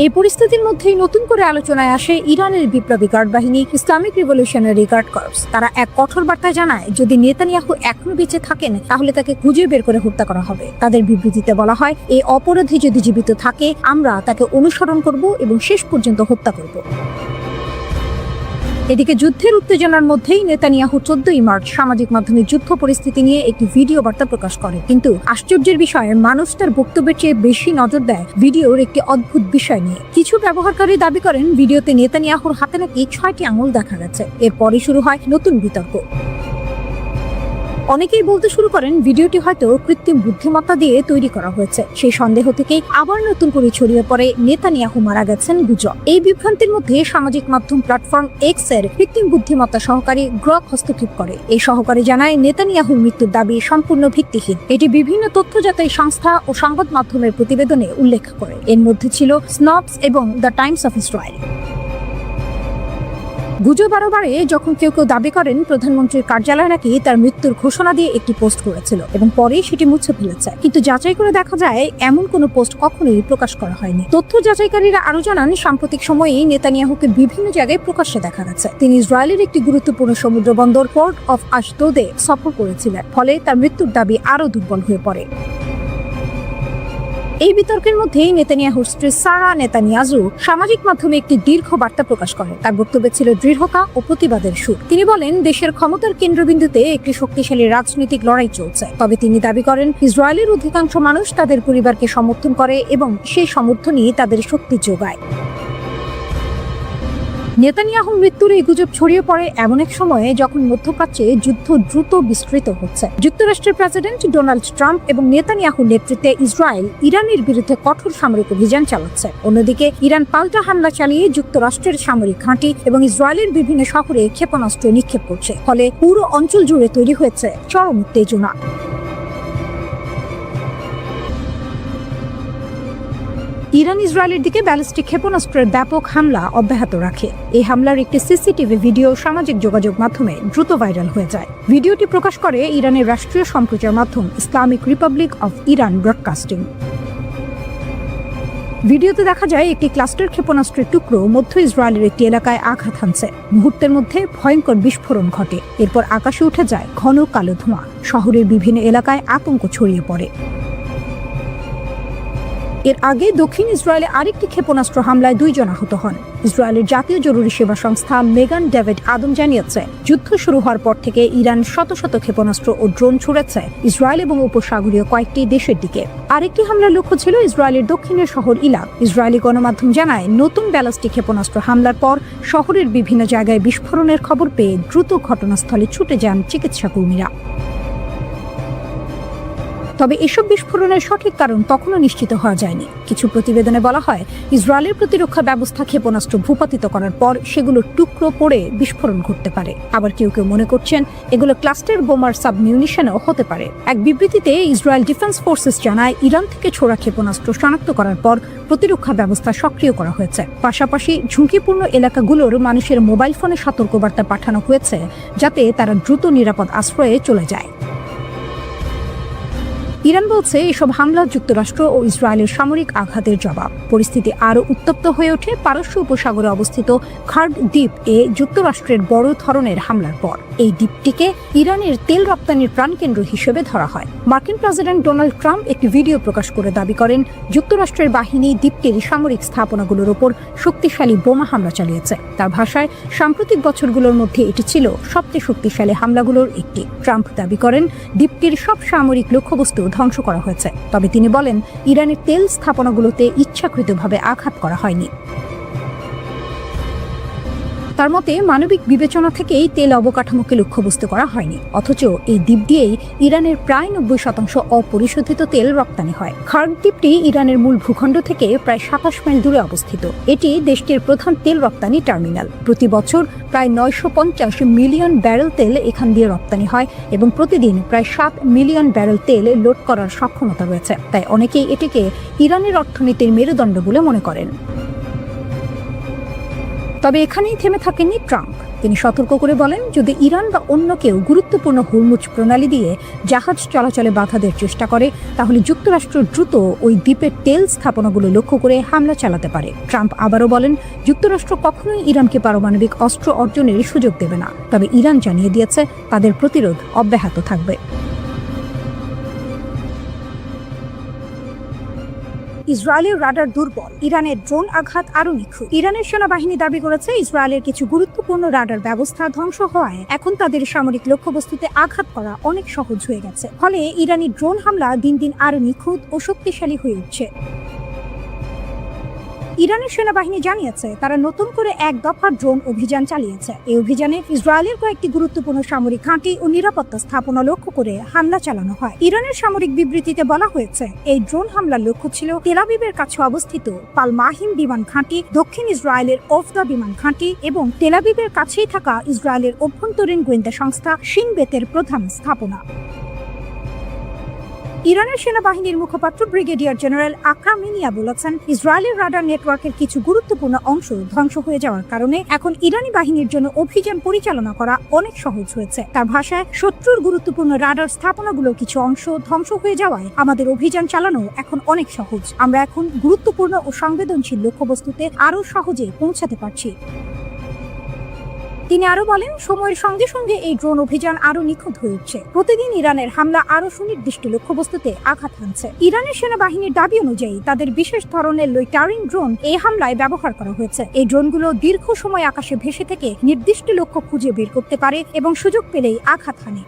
এই পরিস্থিতির মধ্যেই নতুন করে আলোচনায় আসে ইরানের বিপ্লবী গার্ড বাহিনী ইসলামিক রিভলিউশনারি গার্ড কর্পস। তারা এক কঠোর বার্তায় জানায় যদি নেতানিয়াহু এখনো বেঁচে থাকেন তাহলে তাকে খুঁজে বের করে হত্যা করা হবে। তাদের বিবৃতিতে বলা হয়, এই অপরাধী যদি জীবিত থাকে আমরা তাকে অনুসরণ করব এবং শেষ পর্যন্ত হত্যা করব। এদিকে যুদ্ধের উত্তেজনার মধ্যেই নেতানিয়াহু 14 মার্চ সামাজিক মাধ্যমে যুদ্ধ পরিস্থিতি নিয়ে একটি ভিডিও বার্তা প্রকাশ করে। কিন্তু আশ্চর্যের বিষয়ে মানুষ তার বক্তব্যের চেয়ে বেশি নজর দেয় ভিডিওর একটি অদ্ভুত বিষয় নিয়ে। কিছু ব্যবহারকারী দাবি করেন ভিডিওতে নেতানিয়াহুর হাতে নাকি 6টি আঙুল দেখা গেছে। এরপরই শুরু হয় নতুন বিতর্ক। অনেকেই বলতে শুরু করেন ভিডিওটি হয়তো কৃত্রিম বুদ্ধিমত্তা দিয়ে তৈরি করা হয়েছে। সেই সন্দেহ থেকেই আবার নতুন করে ছড়িয়ে পড়ে নেতানিয়াহু মারা গেছেন গুজব। এই বিভ্রান্তির মধ্যে সামাজিক মাধ্যম প্ল্যাটফর্ম এক্স এর কৃত্রিম বুদ্ধিমত্তা সহকারী গ্রক হস্তক্ষেপ করে। এই সহকারী জানায় নেতানিয়াহুর মৃত্যুর দাবি সম্পূর্ণ ভিত্তিহীন। এটি বিভিন্ন তথ্য যাচাই সংস্থা ও সংবাদ মাধ্যমের প্রতিবেদনে উল্লেখ করে। এর মধ্যে ছিল স্নপস এবং দ্য টাইমস অফ ইসরায়েল। গুজব আরো বাড়ে যখন কেউ কেউ দাবি করেন প্রধানমন্ত্রীর কার্যালয় নাকি তার মৃত্যুর ঘোষণা দিয়ে একটি পোস্ট করেছিল এবং পরেই সেটি মুছে ফেলেছে, কিন্তু যাচাই করে দেখা যায় এমন কোনো পোস্ট কখনোই প্রকাশ করা হয়নি। তথ্য যাচাইকারীরা আরো জানান, সাম্প্রতিক সময়েই নেতানিয়াহুকে বিভিন্ন জায়গায় প্রকাশ্যে দেখা গেছে তিনি ইসরায়েলের একটি গুরুত্বপূর্ণ সমুদ্র বন্দর পোর্ট অফ আশদোদে সফর করেছিলেন, ফলে তার মৃত্যুর দাবি আরো দুর্বল হয়ে পড়ে। এই বিতর্কের মধ্যেই নেতানিয়াহুর স্ত্রী সারা নেতানিয়াহু সামাজিক মাধ্যমে একটি দীর্ঘ বার্তা প্রকাশ করেন। তার বক্তব্যে ছিল দৃঢ়তা ও প্রতিবাদের সুর। তিনি বলেন, দেশের ক্ষমতার কেন্দ্রবিন্দুতে একটি শক্তিশালী রাজনৈতিক লড়াই চলছে, তবে তিনি দাবি করেন ইসরায়েলের অধিকাংশ মানুষ তাদের পরিবারকে সমর্থন করে এবং সেই সমর্থনই তাদের শক্তি যোগায়। নেতানিয়াহুর মৃত্যুর এই গুজব ছড়িয়ে পড়ে এমন এক সময়ে যখন মধ্যপ্রাচ্যে যুদ্ধ দ্রুত বিস্তৃত হচ্ছে। যুক্তরাষ্ট্রের প্রেসিডেন্ট ডোনাল্ড ট্রাম্প এবং নেতানিয়াহুর নেতৃত্বে ইসরায়েল ইরানের বিরুদ্ধে কঠোর সামরিক অভিযান চালাচ্ছে। অন্যদিকে ইরান পাল্টা হামলা চালিয়ে যুক্তরাষ্ট্রের সামরিক ঘাঁটি এবং ইসরায়েলের বিভিন্ন শহরে ক্ষেপণাস্ত্র নিক্ষেপ করছে, ফলে পুরো অঞ্চল জুড়ে তৈরি হয়েছে চরম উত্তেজনা। ইরান ইসরায়েলের দিকে ব্যালিস্টিক ক্ষেপণাস্ত্রের ব্যাপক হামলা অব্যাহত রাখে। এই হামলার একটি সিসিটিভি ভিডিও সামাজিক যোগাযোগ মাধ্যমে দ্রুত ভাইরাল হয়ে যায়। ভিডিওটি প্রকাশ করে ইরানের রাষ্ট্রীয় সম্প্রচার মাধ্যম Islamic Republic of Iran broadcasting. ভিডিওতে দেখা যায় একটি ক্লাস্টার ক্ষেপণাস্ত্রের টুকরো মধ্য ইসরায়েলের একটি এলাকায় আঘাত হানছে। মুহূর্তের মধ্যে ভয়ঙ্কর বিস্ফোরণ ঘটে, এরপর আকাশে উঠে যায় ঘন কালো ধোঁয়া। শহরের বিভিন্ন এলাকায় আতঙ্ক ছড়িয়ে পড়ে। এর আগে দক্ষিণ ইসরায়েলে আরেকটি ক্ষেপণাস্ত্র হামলায় 2 জন আহত হন। ইসরায়েলের জাতীয় জরুরি সেবা সংস্থা মেগান ডেভিড আদম জানিয়েছে, যুদ্ধ শুরু হওয়ার পর থেকে ইরান শত শত ক্ষেপণাস্ত্র ও ড্রোন ছুড়েছে ইসরায়েল এবং উপসাগরীয় কয়েকটি দেশের দিকে। আরেকটি হামলার লক্ষ্য ছিল ইসরায়েলের দক্ষিণের শহর ইলাক। ইসরায়েলি গণমাধ্যম জানায়, নতুন ব্যালিস্টিক ক্ষেপণাস্ত্র হামলার পর শহরের বিভিন্ন জায়গায় বিস্ফোরণের খবর পেয়ে দ্রুত ঘটনাস্থলে ছুটে যান চিকিৎসা কর্মীরা। তবে এসব বিস্ফোরণের সঠিক কারণ তখনও নিশ্চিত হওয়া যায়নি। কিছু প্রতিবেদনে বলা হয়, ইসরায়েলের প্রতিরক্ষা ব্যবস্থা ক্ষেপণাস্ত্র ভূপাতিত করার পর সেগুলো টুকরো পড়ে বিস্ফোরণ ঘটতে পারে। আবার কেউ কেউ মনে করছেন এগুলো ক্লাস্টার বোমার সাবমিউনিশনও হতে পারে। এক বিবৃতিতে ইসরায়েল ডিফেন্স ফোর্সেস জানায়, ইরান থেকে ছোড়া ক্ষেপণাস্ত্র শনাক্ত করার পর প্রতিরক্ষা ব্যবস্থা সক্রিয় করা হয়েছে। পাশাপাশি ঝুঁকিপূর্ণ এলাকাগুলোর মানুষের মোবাইল ফোনে সতর্কবার্তা পাঠানো হয়েছে, যাতে তারা দ্রুত নিরাপদ আশ্রয়ে চলে যায়। ইরান বলছে, এসব হামলা যুক্তরাষ্ট্র ও ইসরায়েলের সামরিক আঘাতের জবাব। পরিস্থিতি আরও উত্তপ্ত হয়ে ওঠে পারস্য উপসাগরে অবস্থিত খার্ড দ্বীপ এ যুক্তরাষ্ট্রের বড় ধরনের হামলার পর। এই দ্বীপটিকে ইরানের তেল রপ্তানির প্রাণকেন্দ্র হিসেবে ধরা হয়। মার্কিন প্রেসিডেন্ট ডোনাল্ড ট্রাম্প একটি ভিডিও প্রকাশ করে দাবি করেন, যুক্তরাষ্ট্রের বাহিনী দ্বীপটির সামরিক স্থাপনাগুলোর ওপর শক্তিশালী বোমা হামলা চালিয়েছে। তার ভাষায়, সাম্প্রতিক বছরগুলোর মধ্যে এটি ছিল সবচেয়ে শক্তিশালী হামলাগুলোর একটি। ট্রাম্প দাবি করেন, দ্বীপটির সব সামরিক লক্ষ্যবস্তু ধ্বংস করা হয়েছে। তবে তিনি বলেন, ইরানের তেল স্থাপনাগুলোতে ইচ্ছাকৃতভাবে আঘাত করা হয়নি। তার মতে, মানবিক বিবেচনা থেকেই তেল অবকাঠামোকে লক্ষ্যবস্তু করা হয়নি। অথচ এই দ্বীপ দিয়েই ইরানের প্রায় 90% অপরিশোধিত তেল রপ্তানি হয়। খার্ড দ্বীপটি ইরানের মূল ভূখণ্ড থেকে প্রায় 27 মাইল দূরে অবস্থিত। এটি দেশটির প্রধান তেল রপ্তানি টার্মিনাল। প্রতি বছর প্রায় 950 মিলিয়ন ব্যারেল তেল এখান দিয়ে রপ্তানি হয় এবং প্রতিদিন প্রায় 7 মিলিয়ন ব্যারেল তেল লোড করার সক্ষমতা রয়েছে। তাই অনেকেই এটিকে ইরানের অর্থনীতির মেরুদণ্ড বলে মনে করেন। তবে এখানেই থেমে থাকেননি ট্রাম্প। তিনি সতর্ক করে বলেন, যদি ইরান বা অন্য কেউ গুরুত্বপূর্ণ হুরমুজ প্রণালী দিয়ে জাহাজ চলাচলে বাধা দেওয়ার চেষ্টা করে, তাহলে যুক্তরাষ্ট্র দ্রুত ওই দ্বীপের তেল স্থাপনাগুলো লক্ষ্য করে হামলা চালাতে পারে। ট্রাম্প আবারও বলেন, যুক্তরাষ্ট্র কখনোই ইরানকে পারমাণবিক অস্ত্র অর্জনের সুযোগ দেবে না। তবে ইরান জানিয়ে দিয়েছে, তাদের প্রতিরোধ অব্যাহত থাকবে। ইসরায়েলের রাডার দুর্বল, ইরানের ড্রোন আঘাত আরো নিখুঁত। ইরানের সেনাবাহিনী দাবি করেছে, ইসরায়েলের কিছু গুরুত্বপূর্ণ রাডার ব্যবস্থা ধ্বংস হওয়ায় এখন তাদের সামরিক লক্ষ্যবস্তুতে আঘাত করা অনেক সহজ হয়ে গেছে। ফলে ইরানি ড্রোন হামলা দিন দিন আরো নিখুঁত ও শক্তিশালী হয়ে উঠছে। ইরানের সেনাবাহিনী জানিয়েছে, তারা নতুন করে এক দফা ড্রোন অভিযান চালিয়েছে। এই অভিযানে ইসরায়েলের কয়েকটি গুরুত্বপূর্ণ সামরিক ঘাঁটি ও নিরাপত্তা স্থাপনা লক্ষ্য করে হামলা চালানো হয়। ইরানের সামরিক বিবৃতিতে বলা হয়েছে, এই ড্রোন হামলার লক্ষ্য ছিল তেল আবিবের কাছে অবস্থিত পালমাহিম বিমান ঘাঁটি, দক্ষিণ ইসরায়েলের ওফদা বিমান ঘাঁটি এবং তেল আবিবের কাছেই থাকা ইসরায়েলের অভ্যন্তরীণ গোয়েন্দা সংস্থা শিন বেতের প্রধান স্থাপনা। ইরানের সেনাবাহিনীর মুখপাত্র ব্রিগেডিয়ার জেনারেল আকরাম মিনিয়া বলেছেন, ইসরায়েলের রাডার নেটওয়ার্কের কিছু গুরুত্বপূর্ণ অংশ ধ্বংস হয়ে যাওয়ার কারণে এখন ইরানি বাহিনীর জন্য অভিযান পরিচালনা করা অনেক সহজ হয়েছে। তার ভাষায়, শত্রুর গুরুত্বপূর্ণ রাডার স্থাপনাগুলোর কিছু অংশ ধ্বংস হয়ে যাওয়ায় আমাদের অভিযান চালানো এখন অনেক সহজ। আমরা এখন গুরুত্বপূর্ণ ও সংবেদনশীল লক্ষ্যবস্তুতে আরও সহজে পৌঁছাতে পারছি। তিনি আরো বলেন, সময়ের সঙ্গে সঙ্গে এই ড্রোন অভিযান আরো নিখুঁত হয়ে উঠছে। প্রতিদিন ইরানের হামলা আরো সুনির্দিষ্ট লক্ষ্যবস্তুতে আঘাত হানছে। ইরানের সেনাবাহিনীর দাবি অনুযায়ী তাদের বিশেষ ধরনের লোইটারিং ড্রোন এই হামলায় ব্যবহার করা হয়েছে। এই ড্রোনগুলো দীর্ঘ সময় আকাশে ভেসে থেকে নির্দিষ্ট লক্ষ্য খুঁজে বের করতে পারে এবং সুযোগ পেলেই আঘাত হানে।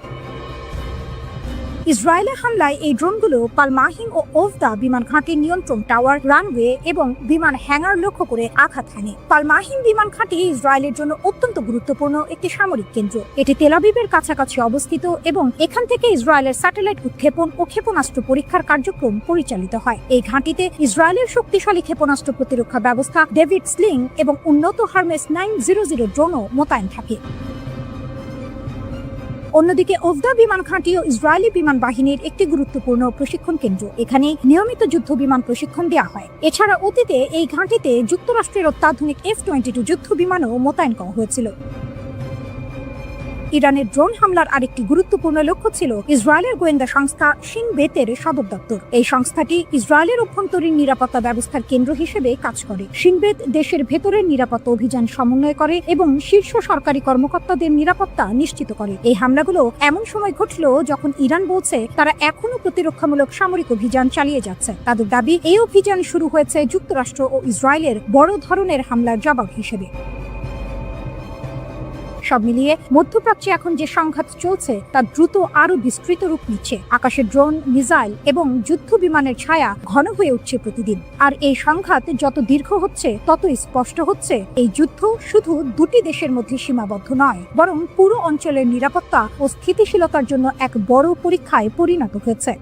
ইসরায়েলের হামলায় এই ড্রোনগুলো পালমাহিম ও ওফদা বিমান ঘাঁটির নিয়ন্ত্রণ টাওয়ার, রানওয়ে এবং বিমান হ্যাঙ্গার লক্ষ্য করে আঘাত হানে। পালমাহিম বিমান ঘাঁটি ইসরায়েলের জন্য অত্যন্ত গুরুত্বপূর্ণ একটি সামরিক কেন্দ্র। এটি তেল আবিবের কাছাকাছি অবস্থিত এবং এখান থেকে ইসরায়েলের স্যাটেলাইট উৎক্ষেপণ ও ক্ষেপণাস্ত্র পরীক্ষার কার্যক্রম পরিচালিত হয়। এই ঘাঁটিতে ইসরায়েলের শক্তিশালী ক্ষেপণাস্ত্র প্রতিরক্ষা ব্যবস্থা ডেভিড স্লিং এবং উন্নত হার্মেস 900 ড্রোনও মোতায়েন থাকে। অন্যদিকে ওফদা বিমান ঘাঁটিও ইসরায়েলি বিমান বাহিনীর একটি গুরুত্বপূর্ণ প্রশিক্ষণ কেন্দ্র। এখানে নিয়মিত যুদ্ধ বিমান প্রশিক্ষণ দেওয়া হয়। এছাড়া অতীতে এই ঘাঁটিতে যুক্তরাষ্ট্রের অত্যাধুনিক F-22 যুদ্ধ বিমানও মোতায়েন করা হয়েছিল। ইরানের ড্রোন হামলার আরেকটি গুরুত্বপূর্ণ লক্ষ্য ছিল ইসরায়েলের গোয়েন্দা সংস্থা শিন বেতের সদর দপ্তর। এই সংস্থাটি ইসরায়েলের অভ্যন্তরীণ নিরাপত্তা ব্যবস্থার কেন্দ্র হিসেবে কাজ করে। শিন বেত দেশের ভেতরের নিরাপত্তা অভিযান সমন্বয় করে এবং শীর্ষ সরকারি কর্মকর্তাদের নিরাপত্তা নিশ্চিত করে। এই হামলাগুলো এমন সময় ঘটল যখন ইরান বলছে তারা এখনো প্রতিরক্ষামূলক সামরিক অভিযান চালিয়ে যাচ্ছে। তাদের দাবি, এই অভিযান শুরু হয়েছে যুক্তরাষ্ট্র ও ইসরায়েলের বড় ধরনের হামলার জবাব হিসেবে। সব মিলিয়ে মধ্যপ্রাচ্যে এখন যে সংঘাত চলছে তা দ্রুত আরো বিস্তৃত রূপ নিচ্ছে। আকাশে ড্রোন, মিসাইল এবং যুদ্ধ বিমানের ছায়া ঘন হয়ে উঠছে প্রতিদিন। আর এই সংঘাত যত দীর্ঘ হচ্ছে তত স্পষ্ট হচ্ছে এই যুদ্ধ শুধু দুটি দেশের মধ্যে সীমাবদ্ধ নয়, বরং পুরো অঞ্চলের নিরাপত্তা ও স্থিতিশীলতার জন্য এক বড় পরীক্ষায় পরিণত হয়েছে।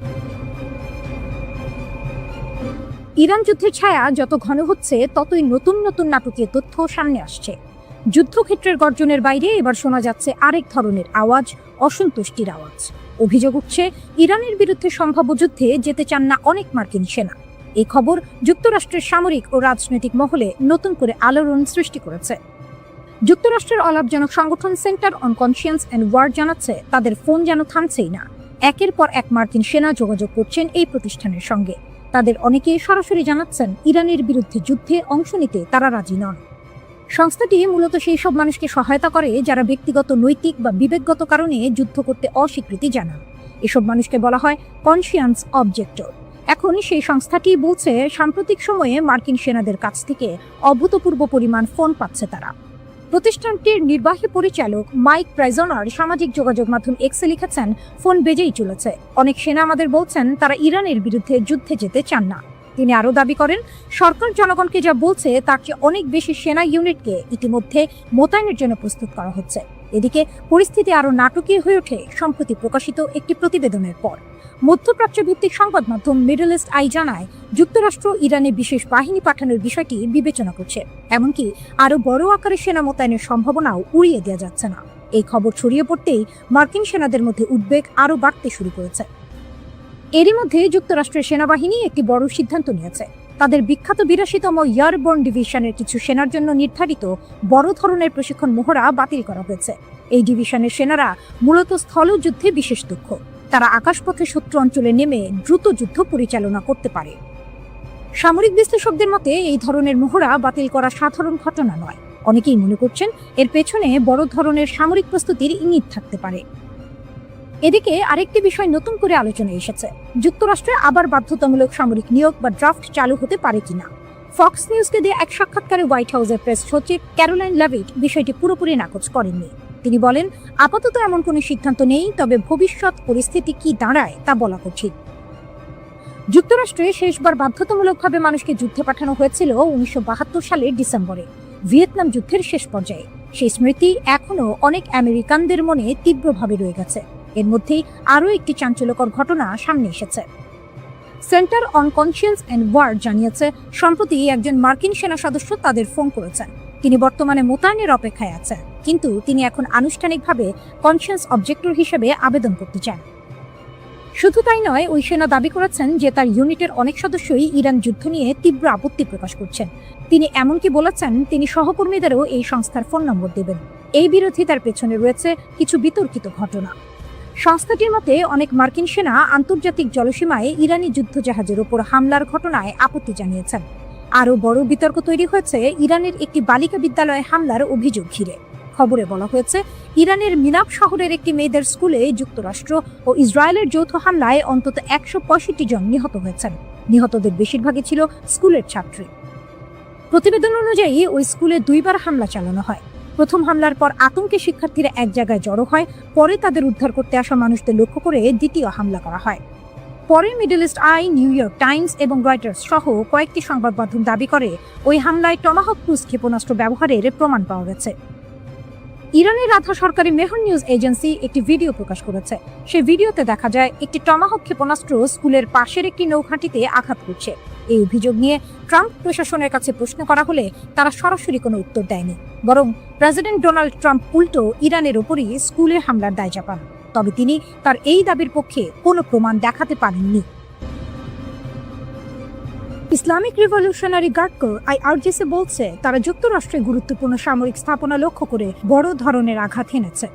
ইরান যুদ্ধের ছায়া যত ঘন হচ্ছে ততই নতুন নতুন নাটকীয় তথ্য সামনে আসছে। যুদ্ধক্ষেত্রের গর্জনের বাইরে এবার শোনা যাচ্ছে আরেক ধরনের আওয়াজ, অসন্তুষ্টির আওয়াজ। অভিযোগ উঠছে, ইরানের বিরুদ্ধে সম্ভাব্য যুদ্ধে যেতে চান না অনেক মার্কিন সেনা। এই খবর যুক্তরাষ্ট্রের সামরিক ও রাজনৈতিক মহলে নতুন করে আলোড়ন সৃষ্টি করেছে। যুক্তরাষ্ট্রের অলাভজনক সংগঠন Center on Conscience and War জানাচ্ছে, তাদের ফোন যেন থামছেই না। একের পর এক মার্কিন সেনা যোগাযোগ করছেন এই প্রতিষ্ঠানের সঙ্গে। তাদের অনেকেই সরাসরি জানাচ্ছেন ইরানের বিরুদ্ধে যুদ্ধে অংশ নিতে তারা রাজি নন। সংস্থাটি মূলত সেই সব মানুষকে সহায়তা করে যারা ব্যক্তিগত, নৈতিক বা বিবেকগত কারণে যুদ্ধ করতে অস্বীকৃতি জানান। এসব মানুষকে বলা হয় কনসিয়ান্স অবজেক্টর। এখন সেই সংস্থাটি বলছে, সাম্প্রতিক সময়ে মার্কিন সেনাদের কাছ থেকে অভূতপূর্ব পরিমাণ ফোন পাচ্ছে তারা। প্রতিষ্ঠানটির নির্বাহী পরিচালক মাইক প্রাইজনার সামাজিক যোগাযোগ মাধ্যম এক্সে লিখেছেন, ফোন বেজেই চলেছে। অনেক সেনা আমাদের বলছেন তারা ইরানের বিরুদ্ধে যুদ্ধে যেতে চান না। তিনি আরও দাবি করেন, সরকার জনগণকে যা বলছে তার চেয়ে অনেক বেশি সেনা ইউনিটকে ইতিমধ্যে মোতায়েনের জন্য প্রস্তুত করা হচ্ছে। এদিকে পরিস্থিতি আরও নাটকীয় হয়ে ওঠে সম্প্রতি প্রকাশিত একটি প্রতিবেদনের পর। মধ্যপ্রাচ্য ভিত্তিক সংবাদ মাধ্যম মিডল ইস্ট আই জানায়, যুক্তরাষ্ট্র ইরানে বিশেষ বাহিনী পাঠানোর বিষয়টি বিবেচনা করছে। এমনকি আরও বড় আকারে সেনা মোতায়েনের সম্ভাবনাও উড়িয়ে দেওয়া যাচ্ছে না। এই খবর ছড়িয়ে পড়তেই মার্কিন সেনাদের মধ্যে উদ্বেগ আরও বাড়তে শুরু করেছে। এরই মধ্যে যুক্তরাষ্ট্রের সেনাবাহিনী একটি বড় সিদ্ধান্ত নিয়েছে। তাদের বিখ্যাত 82তম এয়ারবোর্ন ডিভিশনের কিছু সেনার জন্য নির্ধারিত বড় ধরনের প্রশিক্ষণ মহড়া বাতিল করা হয়েছে। এই ডিভিশনের সেনারা মূলত স্থলযুদ্ধে বিশেষ দক্ষ। তারা আকাশপথে শত্রু অঞ্চলে নেমে দ্রুত যুদ্ধ পরিচালনা করতে পারে। সামরিক বিশ্লেষকদের মতে এই ধরনের মহড়া বাতিল করা সাধারণ ঘটনা নয়। অনেকেই মনে করছেন এর পেছনে বড় ধরনের সামরিক প্রস্তুতির ইঙ্গিত থাকতে পারে। এদিকে আরেকটি বিষয় নতুন করে আলোচনায় এসেছে, যুক্তরাষ্ট্রে আবার বাধ্যতামূলক সামরিক নিয়োগ বা ড্রাফট চালু হতে পারে কিনা। ফক্স নিউজকে দিয়ে এক সাক্ষাৎকারে হোয়াইট হাউসের প্রেস সচিব ক্যারোলাইন লেভিট বিষয়টি পুরোপুরি নাকচ করেননি। তিনি বলেন, আপাতত এমন কোনো সিদ্ধান্ত নেই, তবে ভবিষ্যৎ পরিস্থিতি কি দাঁড়ায় তা বলা কঠিন। যুক্তরাষ্ট্রে শেষবার বাধ্যতামূলকভাবে মানুষকে যুদ্ধে পাঠানো হয়েছিল 1972 সালের ডিসেম্বরে, ভিয়েতনাম যুদ্ধের শেষ পর্যায়ে। সেই স্মৃতি এখনও অনেক আমেরিকানদের মনে তীব্রভাবে রয়ে গেছে। এর মধ্যেই আরও একটি চাঞ্চল্যকর ঘটনা সামনে এসেছে। Center on Conscience and War জানিয়েছে, সম্প্রতি একজন মার্কিন সেনা সদস্য তাদের ফোন করেছেন। তিনি বর্তমানে মোতায়েনের অপেক্ষায় আছেন, কিন্তু তিনি এখন আনুষ্ঠানিকভাবে কনসিয়েন্স অবজেক্টর হিসেবে আবেদন করতে চান। শুধু তাই নয়, ওই সেনা দাবি করেছেন যে তার ইউনিটের অনেক সদস্যই ইরান যুদ্ধ নিয়ে তীব্র আপত্তি প্রকাশ করছেন। তিনি এমনকি বলেছেন তিনি সহকর্মীদেরও এই সংস্থার ফোন নম্বর দেবেন। এই বিরোধিতার পেছনে রয়েছে কিছু বিতর্কিত ঘটনা। সংস্থাটির মতে অনেক মার্কিন সেনা আন্তর্জাতিক জলসীমায় ইরানি যুদ্ধজাহাজের উপর হামলার ঘটনায় আপত্তি জানিয়েছেন। আরও বড় বিতর্ক তৈরি হয়েছে ইরানের একটি বালিকা বিদ্যালয়ে হামলার অভিযোগ ঘিরে। খবরে বলা হয়েছে ইরানের মিনাব শহরের একটি মেয়েদের স্কুলে যুক্তরাষ্ট্র ও ইসরায়েলের যৌথ হামলায় অন্তত 165 জন নিহত হয়েছেন। নিহতদের বেশিরভাগই ছিল স্কুলের ছাত্রী। প্রতিবেদন অনুযায়ী ওই স্কুলে 2 বার হামলা চালানো হয়। প্রথম হামলার পর আতঙ্কে শিক্ষার্থীরা এক জায়গায় জড়ো হয়, পরে তাদের উদ্ধার করতে আসা মানুষদের লক্ষ্য করে দ্বিতীয় হামলা করা হয়। পরে middle East Eye, new York Times এবং রয়টার্স সহ কয়েকটি সংবাদ মাধ্যম দাবি করে ওই হামলায় টমাহক ক্রুজ ক্ষেপণাস্ত্র ব্যবহারের প্রমাণ পাওয়া গেছে। ইরানের আধা সরকারি মেহর নিউজ এজেন্সি একটি ভিডিও প্রকাশ করেছে। সেই ভিডিওতে দেখা যায় একটি টমাহক ক্ষেপণাস্ত্র স্কুলের পাশের একটি নৌঘাঁটিতে আঘাত করছে। এই অভিযোগ নিয়ে ট্রাম্প প্রশাসনের কাছে প্রশ্ন করা হলে তারা সরাসরি কোনো উত্তর দেয়নি, বরং প্রেসিডেন্ট ডোনাল্ড ট্রাম্প উল্টো ইরানের ওপরই স্কুলে হামলার দায় চাপান। তবে তিনি তার এই দাবির পক্ষে কোনো প্রমাণ দেখাতে পারেননি। Islamic Revolutionary Guard Corps IRGC বলছে তারা যুক্তরাষ্ট্রের গুরুত্বপূর্ণ সামরিক স্থাপনা লক্ষ্য করে বড় ধরনের আঘাত হেনেছে।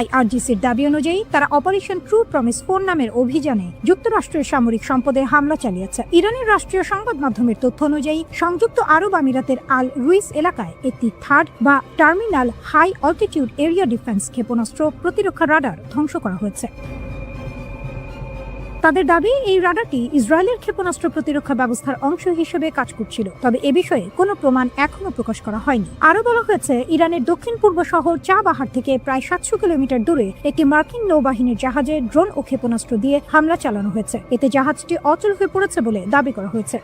IRGCর দাবি অনুযায়ী তারা অপারেশন ট্রু প্রমিস 4 নামের অভিযানে যুক্তরাষ্ট্রের সামরিক সম্পদে হামলা চালিয়েছে। ইরানের রাষ্ট্রীয় সংবাদ মাধ্যমের তথ্য অনুযায়ী সংযুক্ত আরব আমিরাতের আল রুইস এলাকায় একটি থার্ড বা Terminal High Altitude Area Defense ক্ষেপণাস্ত্র প্রতিরক্ষা রাডার ধ্বংস করা হয়েছে। তাদের দাবি এই রাডারটি ইসরায়েলের ক্ষেপণাস্ত্র প্রতিরক্ষা ব্যবস্থার অংশ হিসেবে কাজ করছিল, তবে এ বিষয়ে কোনো প্রমাণ এখনো প্রকাশ করা হয়নি। আরও বলা হয়েছে ইরানের দক্ষিণ পূর্ব শহর চাবাহার থেকে প্রায় 700 কিলোমিটার দূরে একটি মার্কিন নৌবাহিনীর জাহাজে ড্রোন ও ক্ষেপণাস্ত্র দিয়ে হামলা চালানো হয়েছে। এতে জাহাজটি অচল হয়ে পড়েছে বলে দাবি করা হয়েছে।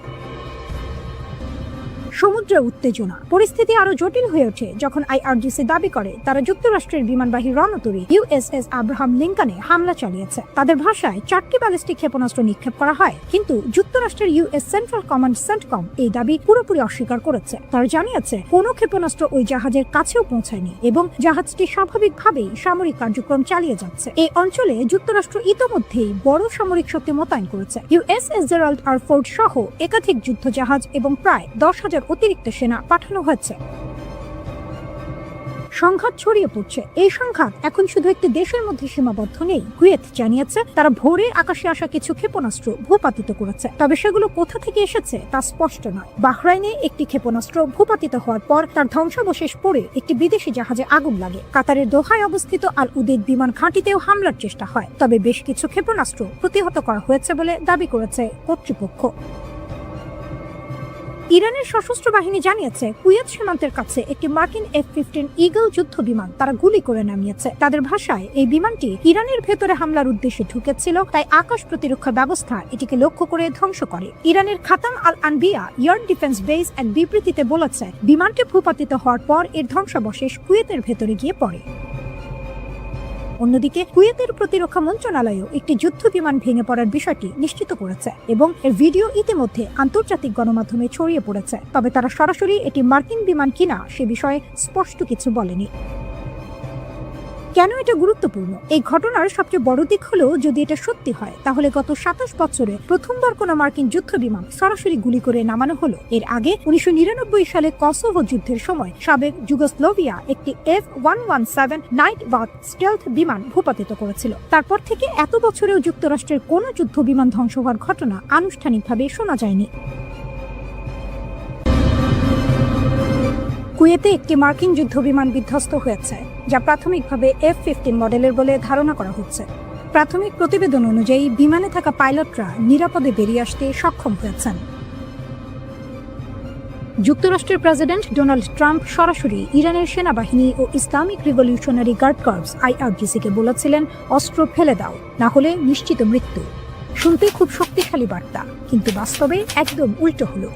সমুদ্রে উত্তেজনা, পরিস্থিতি আরো জটিল হয়ে ওঠে যখন IRGC দাবি করে তারা যুক্তরাষ্ট্রের বিমানবাহী রণতরী USS আব্রাহাম লিঙ্কনে হামলা চালিয়েছে। তাদের ভাষায় 4টি ব্যালিস্টিক ক্ষেপণাস্ত্র নিক্ষেপ করা হয়, কিন্তু যুক্তরাষ্ট্রের US সেন্ট্রাল কমান্ড সেন্টকম এই দাবি পুরোপুরি অস্বীকার করেছে। তারা জানিয়েছে কোনো ক্ষেপণাস্ত্র ওই জাহাজের কাছেও পৌঁছায়নি এবং জাহাজটি স্বাভাবিকভাবেই সামরিক কার্যক্রম চালিয়ে যাচ্ছে। এই অঞ্চলে যুক্তরাষ্ট্র ইতোমধ্যেই বড় সামরিক শক্তি মোতায়েন করেছে। USS জেরাল্ড আর ফোর্ড সহ একাধিক যুদ্ধজাহাজ এবং প্রায় 10,000 অতিরিক্ত সেনা পাঠানো হয়েছে। সংঘাত ছড়িয়ে পড়ছে। এই সংঘাত এখন শুধু একটি দেশের মধ্যে সীমাবদ্ধ নেই। কুয়েত জানিয়েছে তারা ভোরে আকাশে আসা কিছু ক্ষেপণাস্ত্র ভূপাতিত করেছে, তবে সেগুলো কোথা থেকে এসেছে তা স্পষ্ট নয়। বাহরাইনে একটি ক্ষেপণাস্ত্র ভূপাতিত হওয়ার পর তার ধ্বংসাবশেষ পড়ে একটি বিদেশি জাহাজে আগুন লাগে। কাতারের দোহায় অবস্থিত আল উদেদ বিমান ঘাঁটিতেও হামলার চেষ্টা হয়, তবে বেশ কিছু ক্ষেপণাস্ত্র প্রতিহত করা হয়েছে বলে দাবি করেছে কর্তৃপক্ষ। ইরানের সশস্ত্র বাহিনী জানিয়েছে কুয়েত সীমান্তের কাছে একটি মার্কিন F-15 ঈগল যুদ্ধ বিমান তারা গুলি করে নামিয়েছে। তাদের ভাষায় এই বিমানটি ইরানের ভেতরে হামলার উদ্দেশ্যে ঢুকেছিল, তাই আকাশ প্রতিরক্ষা ব্যবস্থা এটিকে লক্ষ্য করে ধ্বংস করে। ইরানের খাতাম আল আনবিয়া এয়ার ডিফেন্স বেস এক বিবৃতিতে বলেছে বিমানটি ভূপাতিত হওয়ার পর এর ধ্বংসাবশেষ কুয়েতের ভেতরে গিয়ে পড়ে। অন্যদিকে কুয়েতের প্রতিরক্ষা মন্ত্রণালয়ও একটি যুদ্ধ বিমান ভেঙে পড়ার বিষয়টি নিশ্চিত করেছে এবং এর ভিডিও ইতিমধ্যে আন্তর্জাতিক গণমাধ্যমে ছড়িয়ে পড়েছে, তবে তারা সরাসরি এটি মার্কিন বিমান কিনা সে বিষয়ে স্পষ্ট কিছু বলেনি। কেন এটা গুরুত্বপূর্ণ? এই ঘটনার সবচেয়ে বড় দিক হলো যদি এটা সত্যি হয় তাহলে গত 27 বছরে প্রথমবার কোনো মার্কিন যুদ্ধ বিমান সরাসরি গুলি করে নামানো হলো। এর আগে 1999 সালে কসোভো যুদ্ধের সময় সাবেক যুগোস্লোভিয়া একটি F-117 নাইট বাথ স্টেলথ বিমান ভূপাতিত করেছিল। তারপর থেকে এত বছরেও যুক্তরাষ্ট্রের কোনো যুদ্ধ বিমান ধ্বংস হওয়ার ঘটনা আনুষ্ঠানিকভাবে শোনা যায়নি। কুয়েতে একটি মার্কিন যুদ্ধ বিমান বিধ্বস্ত হয়েছে, যা প্রাথমিকভাবে F-15 মডেলের বলে ধারণা করা হচ্ছে। প্রাথমিক প্রতিবেদন অনুযায়ী বিমানে থাকা পাইলটরা নিরাপদে বেরিয়ে আসতে সক্ষম হয়েছেন। যুক্তরাষ্ট্রের প্রেসিডেন্ট ডোনাল্ড ট্রাম্প সরাসরি ইরানের সেনাবাহিনী ও ইসলামিক রিভলিউশনারি গার্ড কর্পস IRGC-কে বলেছিলেন অস্ত্র ফেলে দাও, না হলে নিশ্চিত মৃত্যু। শুনতে খুব শক্তিশালী বার্তা, কিন্তু বাস্তবে একদম উল্টো হলো।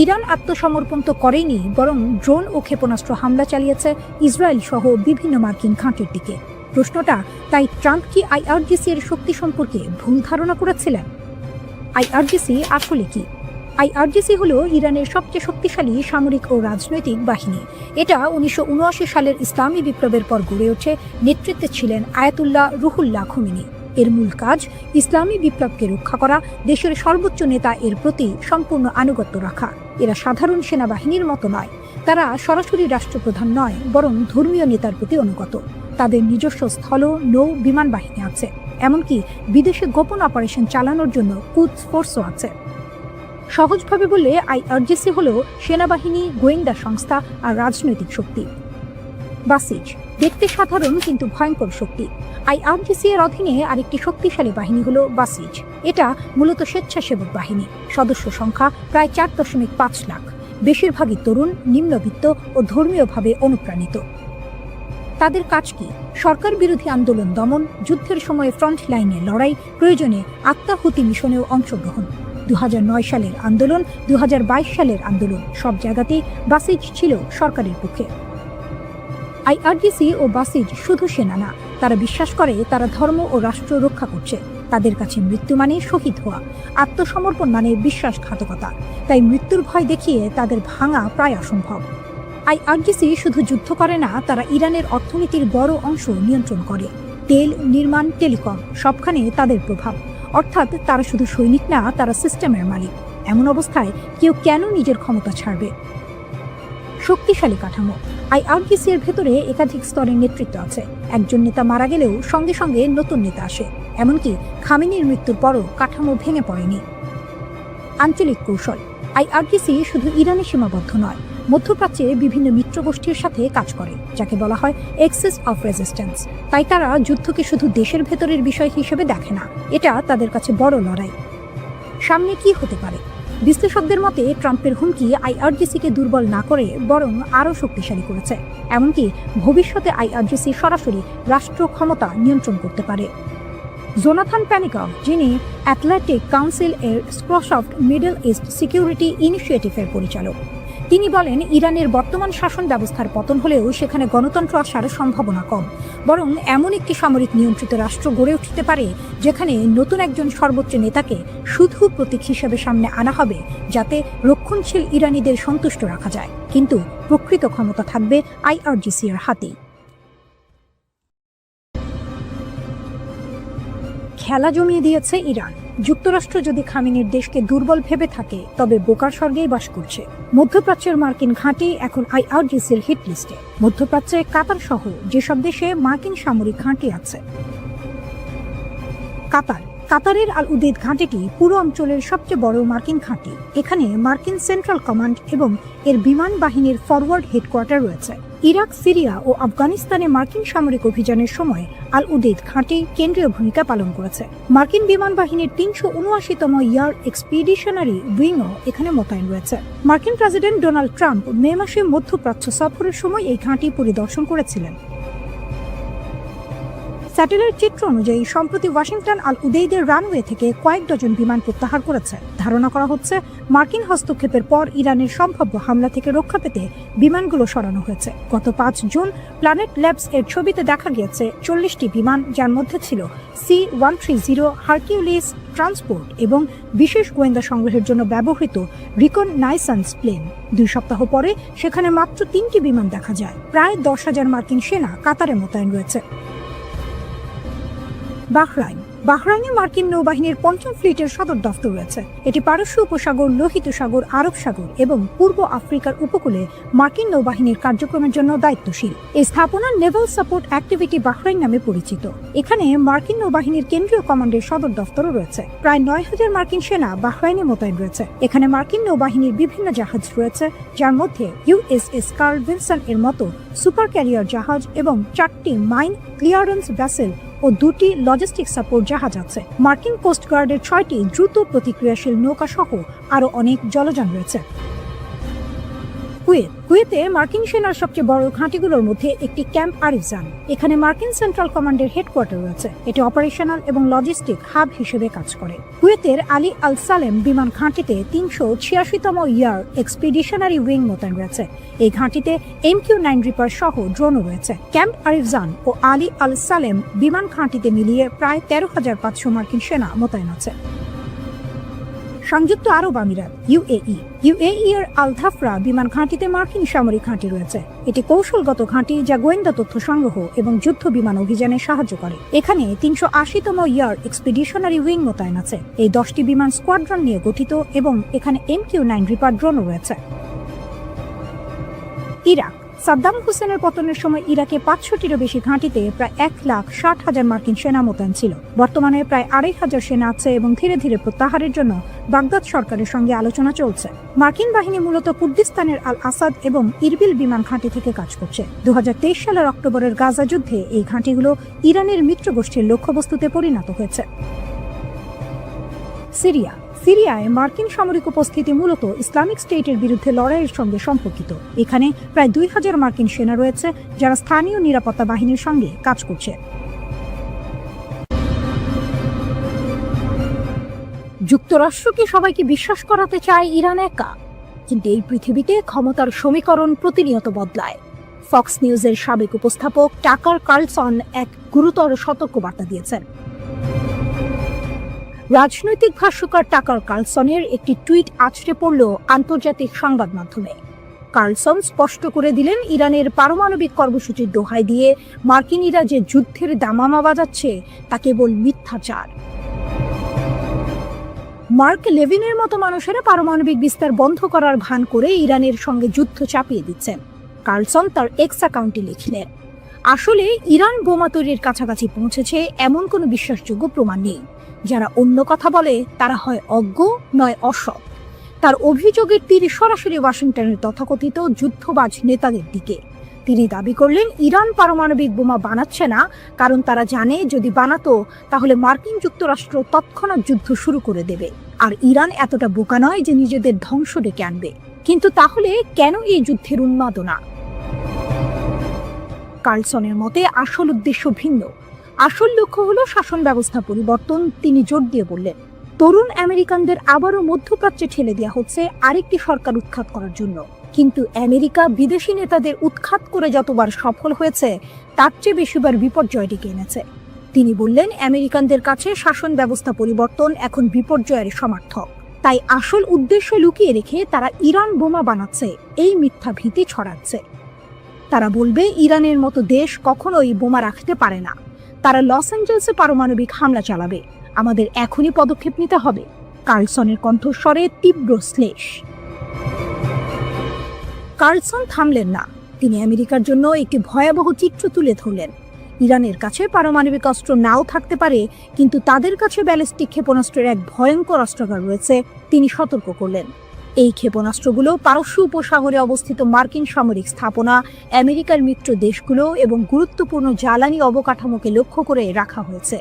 ইরান আত্মসমর্পণ তো করেনি, বরং ড্রোন ও ক্ষেপণাস্ত্র হামলা চালিয়েছে ইসরায়েল সহ বিভিন্ন মার্কিন ঘাঁটির দিকে। প্রশ্নটা তাই, ট্রাম্প কি IRGC এর শক্তি সম্পর্কে ভুল ধারণা করেছিলেন? IRGC আসলে কি? আইআরজিসি হলো ইরানের সবচেয়ে শক্তিশালী সামরিক ও রাজনৈতিক বাহিনী। এটা 1979 সালের ইসলামী বিপ্লবের পর গড়ে ওঠে। নেতৃত্বে ছিলেন আয়াতুল্লাহ রুহুল্লাহ খোমেনি। এর মূল কাজ ইসলামী বিপ্লবকে রক্ষা করা, দেশের সর্বোচ্চ নেতা এর প্রতি সম্পূর্ণ আনুগত্য রাখা। এরা সাধারণ সেনাবাহিনীর মতো নয়, তারা সরাসরি রাষ্ট্রপ্রধান নয়, বরং ধর্মীয় নেতার প্রতি অনুগত। তাদের নিজস্ব স্থল, নৌ, বিমান বাহিনী আছে, এমনকি বিদেশে গোপন অপারেশন চালানোর জন্য কুদস ফোর্সও আছে। সহজভাবে বললে আইআরজিসি হলো সেনাবাহিনী, গোয়েন্দা সংস্থা আর রাজনৈতিক শক্তি। বাসিজ দেখতে সাধারণ কিন্তু ভয়ঙ্কর শক্তি। আইআরজিসি এর অধীনে আরেকটি শক্তিশালী বাহিনী হলো বাসিজ। এটা মূলত স্বেচ্ছাসেবক বাহিনী। সদস্য সংখ্যা প্রায় 4.5 লাখ। বেশিরভাগই তরুণ, নিম্নবিত্ত ও ধর্মীয়ভাবে অনুপ্রাণিত। তাদের কাজ কি? সরকার বিরোধী আন্দোলন দমন, যুদ্ধের সময় ফ্রন্ট লাইনে লড়াই, প্রয়োজনে আত্মাহুতি মিশনেও অংশগ্রহণ। 2009 সালের আন্দোলন, 2022 সালের আন্দোলন, সব জায়গাতেই বাসিজ ছিল সরকারের পক্ষে। আইআরজিসি ও বাসিজ শুধু সেনা না, তারা বিশ্বাস করে তারা ধর্ম ও রাষ্ট্র রক্ষা করছে। তাদের কাছে মৃত্যু মানে শহীদ হওয়া, আত্মসমর্পণ মানে বিশ্বাসঘাতকতা। তাই মৃত্যুর ভয় দেখিয়ে তাদের ভাঙা প্রায় অসম্ভব। আইআরজিসি শুধু যুদ্ধ করে না, তারা ইরানের অর্থনীতির বড় অংশ নিয়ন্ত্রণ করে। তেল, নির্মাণ, টেলিকম সবখানে তাদের প্রভাব। অর্থাৎ তারা শুধু সৈনিক না, তারা সিস্টেমের মালিক। এমন অবস্থায় কেউ কেন নিজের ক্ষমতা ছাড়বে? শক্তিশালী কাঠামো। আইআরজিসি এর ভেতরে একাধিক স্তরের নেতৃত্ব আছে। একজন নেতা মারা গেলেও সঙ্গে সঙ্গে নতুন নেতা আসে। এমনকি খামেনির মৃত্যুর পরও কাঠামো ভেঙে পড়েনি। আঞ্চলিক কৌশল। আইআরজিসি শুধু ইরানে সীমাবদ্ধ নয়, মধ্যপ্রাচ্যে বিভিন্ন মিত্রগোষ্ঠীর সাথে কাজ করে, যাকে বলা হয় এক্সেস অফ রেজিস্ট্যান্স। তাই তারা যুদ্ধকে শুধু দেশের ভেতরের বিষয় হিসেবে দেখে না, এটা তাদের কাছে বড় লড়াই। সামনে কি হতে পারে? বিশ্লেষকদের মতে ট্রাম্পের হুমকি আইআরজিসিকে দুর্বল না করে বরং আরও শক্তিশালী করেছে। এমনকি ভবিষ্যতে আইআরজিসি সরাসরি রাষ্ট্র ক্ষমতা নিয়ন্ত্রণ করতে পারে। জোনাথন প্যানিকভ, যিনি অ্যাটলান্টিক কাউন্সিল এর স্ক্রসফট মিডল ইস্ট সিকিউরিটি ইনিশিয়েটিভের পরিচালক, তিনি বলেন ইরানের বর্তমান শাসন ব্যবস্থার পতন হলেও সেখানে গণতন্ত্র আসার সম্ভাবনা কম। বরং এমন একটি সামরিক নিয়ন্ত্রিত রাষ্ট্র গড়ে উঠতে পারে যেখানে নতুন একজন সর্বোচ্চ নেতাকে শুধু প্রতীক হিসেবে সামনে আনা হবে, যাতে রক্ষণশীল ইরানিদের সন্তুষ্ট রাখা যায়, কিন্তু প্রকৃত ক্ষমতা থাকবে আইআরজিসি এর হাতেই। খেলা জমিয়ে দিয়েছে ইরান। যুক্তরাষ্ট্র যদি খামেনির দেশকে দুর্বল ভেবে থাকে, তবে বোকার স্বর্গেই বাস করছে। মধ্যপ্রাচ্যের মার্কিন ঘাঁটি এখন আইআরজিসির হিট লিস্টে। মধ্যপ্রাচ্যে কাতার সহ যেসব দেশে মার্কিন সামরিক ঘাঁটি আছে। কাতারের আল উদেদ ঘাঁটিটি পুরো অঞ্চলের সবচেয়ে বড় মার্কিন ঘাঁটি। এখানে মার্কিন সেন্ট্রাল কমান্ড এবং এর বিমান বাহিনীর ফরওয়ার্ড হেডকোয়ার্টার রয়েছে। ইরাক, সিরিয়া ও আফগানিস্তানে মার্কিন সামরিক অভিযানের সময় আল উদেদ ঘাঁটি কেন্দ্রীয় ভূমিকা পালন করেছে। মার্কিন বিমান বাহিনীর 379তম ইয়ার এক্সপিডিশনারি উইংও এখানে মোতায়েন রয়েছে। মার্কিন প্রেসিডেন্ট ডোনাল্ড ট্রাম্প মে মাসে মধ্যপ্রাচ্য সফরের সময় এই ঘাঁটি পরিদর্শন করেছিলেন। স্যাটেলাইট চিত্র অনুযায়ী সম্প্রতি ওয়াশিংটন আল উদেইদের রানওয়ে থেকে কয়েক ডজন বিমান প্রত্যাহার করেছে। ধারণা করা হচ্ছে মার্কিন হস্তক্ষেপের পর ইরানের সম্ভাব্য হামলা থেকে রক্ষা পেতে বিমানগুলো সরানো হয়েছে। গত 5 জুন প্ল্যানেট ল্যাবস এর ছবিতে দেখা গিয়েছে 40টি বিমান, যার মধ্যে ছিল C-130 হারকিউলিস ট্রান্সপোর্ট এবং বিশেষ গোয়েন্দা সংগ্রহের জন্য ব্যবহৃত রিকননাইসেন্স প্লেন। 2 সপ্তাহ পরে সেখানে মাত্র 3টি বিমান দেখা যায়। প্রায় 10,000 মার্কিন সেনা কাতারে মোতায়েন রয়েছে। বাহরাইনে মার্কিন নৌবাহিনীর 5ম ফ্লিটের সদর দফতর রয়েছে। এটি পারস্য উপসাগর, লোহিত সাগর, আরব সাগর এবং পূর্ব আফ্রিকার উপকূলে মার্কিন নৌবাহিনীর কার্যক্রমের জন্য দায়িত্বশীল। এই স্থাপনা নেভাল সাপোর্ট অ্যাক্টিভিটি বাহরাইন নামে পরিচিত। এখানে মার্কিন নৌবাহিনীর কেন্দ্রীয় কমান্ডের সদর দফতরও রয়েছে। প্রায় 9,000 মার্কিন সেনা বাহরাইনে মোতায়েন রয়েছে। এখানে মার্কিন নৌবাহিনীর বিভিন্ন জাহাজ রয়েছে, যার মধ্যে USS কার্ল ভিনসন এর মতো সুপার ক্যারিয়ার জাহাজ এবং 4টি মাইন ক্লিয়ারেন্স ভেসেল ও 2টি লজিস্টিক সাপোর্ট জাহাজ আছে। মার্কিন কোস্টগার্ডের 6টি দ্রুত প্রতিক্রিয়াশীল নৌকা সহ আরও অনেক জলযান রয়েছে। কুয়েতে মার্কিন সেনার সবচেয়ে বড় ঘাঁটিগুলোর মধ্যে একটি ক্যাম্প আরিফজান। এখানে মার্কিন সেন্ট্রাল কমান্ডের হেডকোয়ার্টার রয়েছে। এটি অপারেশনাল এবং লজিস্টিক হাব হিসেবে কাজ করে। কুয়েতের আলী আল সালেম বিমান ঘাঁটিতে 386তম ইয়ার এক্সপিডিশনারি উইং মোতায়েন রয়েছে। এই ঘাঁটিতে MQ-9 রিপার সহ ড্রোনও রয়েছে। ক্যাম্প আরিফজান ও আলী আল সালেম বিমান ঘাঁটিতে মিলিয়ে প্রায় 13,500 মার্কিন সেনা মোতায়েন আছে। সংযুক্ত আরব আমিরাত ইউএই এর আল ধাফরা বিমান ঘাঁটিতে মার্কিন সামরিক ঘাঁটি রয়েছে। এটি কৌশলগত ঘাঁটি যা গোয়েন্দা তথ্য সংগ্রহ এবং যুদ্ধ বিমান অভিযানে সাহায্য করে। এখানে 380তম ইয়ার এক্সপিডিশনারি উইং মোতায়েন আছে। এই 10টি বিমান স্কোয়াড্রন নিয়ে গঠিত এবং এখানে MQ-9 রিপার ড্রোনও রয়েছে। ইরাক। সাদ্দাম হুসেনের পতনের সময় ইরাকে 500টিরও বেশি ঘাঁটিতে প্রায় 1,60,000 মার্কিন সেনা মোতায়েন ছিল। বর্তমানে প্রায় 2,500 সেনা আছে এবং ধীরে ধীরে প্রত্যাহারের জন্য বাগদাদ সরকারের সঙ্গে আলোচনা চলছে। মার্কিন বাহিনী মূলত কুর্দিস্তানের আল আসাদ এবং ইরবিল বিমান ঘাঁটি থেকে কাজ করছে। 2023 সালের অক্টোবরের গাজা যুদ্ধে এই ঘাঁটিগুলো ইরানের মিত্রগোষ্ঠীর লক্ষ্যবস্তুতে পরিণত হয়েছে। সিরিয়ায় মার্কিন সামরিক উপস্থিতি মূলত ইসলামিক স্টেটের বিরুদ্ধে লড়াইয়ের সঙ্গে সম্পর্কিত। এখানে প্রায় 2,000 মার্কিন সেনা রয়েছে যারা স্থানীয় নিরাপত্তা বাহিনীর সঙ্গে কাজ করছে। যুক্তরাষ্ট্রকে সবাইকে বিশ্বাস করাতে চায় ইরান একা, কিন্তু এই পৃথিবীতে ক্ষমতার সমীকরণ প্রতিনিয়ত বদলায়। ফক্স নিউজের সাবেক উপস্থাপক টাকার কার্লসন এক গুরুতর সতর্কবার্তা দিয়েছেন। রাজনৈতিক ভাষ্যকার টাকার কার্লসনের একটি টুইট আছড়ে পড়ল আন্তর্জাতিক সংবাদ মাধ্যমে। কার্লসন স্পষ্ট করে দিলেন, ইরানের পারমাণবিক কর্মসূচির দোহাই দিয়ে মার্কিনীরা যে যুদ্ধের দামামা বাজাচ্ছে তা কেবল মিথ্যাচার। মার্ক লেভিনের মতো মানুষেরা পারমাণবিক বিস্তার বন্ধ করার ভান করে ইরানের সঙ্গে যুদ্ধ চাপিয়ে দিচ্ছেন। কার্লসন তার এক্স অ্যাকাউন্টে লিখলেন, আসলে ইরান বোমা তৈরির কাছাকাছি পৌঁছেছে এমন কোনো বিশ্বাসযোগ্য প্রমাণ নেই। যারা অন্য কথা বলে তারা হয় অজ্ঞ নয় অসৎ। তার অভিযোগের তীর সরাসরি ওয়াশিংটনের তথাকথিত যুদ্ধবাজ নেতাদের দিকে। তিনি দাবি করলেন, ইরান পারমাণবিক বোমা বানাচ্ছে না কারণ তারা জানে যদি বানাতো তাহলে মার্কিন যুক্তরাষ্ট্র তৎক্ষণাৎ যুদ্ধ শুরু করে দেবে, আর ইরান এতটা বোকা নয় যে নিজেদের ধ্বংস ডেকে আনবে। কিন্তু তাহলে কেন এই যুদ্ধের উন্মাদনা? কার্লসনের মতে আসল উদ্দেশ্য ভিন্ন। আসল লক্ষ্য হলো শাসন ব্যবস্থা পরিবর্তন। তিনি জোর দিয়ে বললেন, তরুণ আমেরিকানদের আবারও মধ্যপ্রাচ্যে ঠেলে দেওয়া হচ্ছে আরেকটি সরকার উৎখাত করার জন্য। কিন্তু আমেরিকা বিদেশি নেতাদের উৎখাত করে যতবার সফল হয়েছে তার চেয়ে বেশিবার বিপর্যয় ডেকে এনেছে। তিনি বললেন, আমেরিকানদের কাছে শাসন ব্যবস্থা পরিবর্তন এখন বিপর্যয়ের সমার্থক। তাই আসল উদ্দেশ্য লুকিয়ে রেখে তারা ইরান বোমা বানাচ্ছে এই মিথ্যা ভীতি ছড়াচ্ছে। তারা বলবে ইরানের মতো দেশ কখনোই বোমা রাখতে পারে না। তারা লস অ্যাঞ্জেলসে পারমাণবিক হামলা চালাবে। আমাদের এখনই পদক্ষেপ নিতে হবে। কার্লসনের কণ্ঠস্বরে তীব্র শ্লেষ। কার্লসন থামলেন না। তিনি আমেরিকার জন্য একটি ভয়াবহ চিত্র তুলে ধরলেন। ইরানের কাছে পারমাণবিক অস্ত্র নাও থাকতে পারে, কিন্তু তাদের কাছে ব্যালিস্টিক ক্ষেপণাস্ত্রের এক ভয়ঙ্কর অস্ত্রাগার রয়েছে। তিনি সতর্ক করলেন, এই ক্ষেপণাস্ত্রগুলো পারস্য উপসাগরে অবস্থিত মার্কিন সামরিক স্থাপনা, আমেরিকার মিত্র দেশগুলো এবং গুরুত্বপূর্ণ জ্বালানি অবকাঠামোকে লক্ষ্য করে রাখা হয়েছে।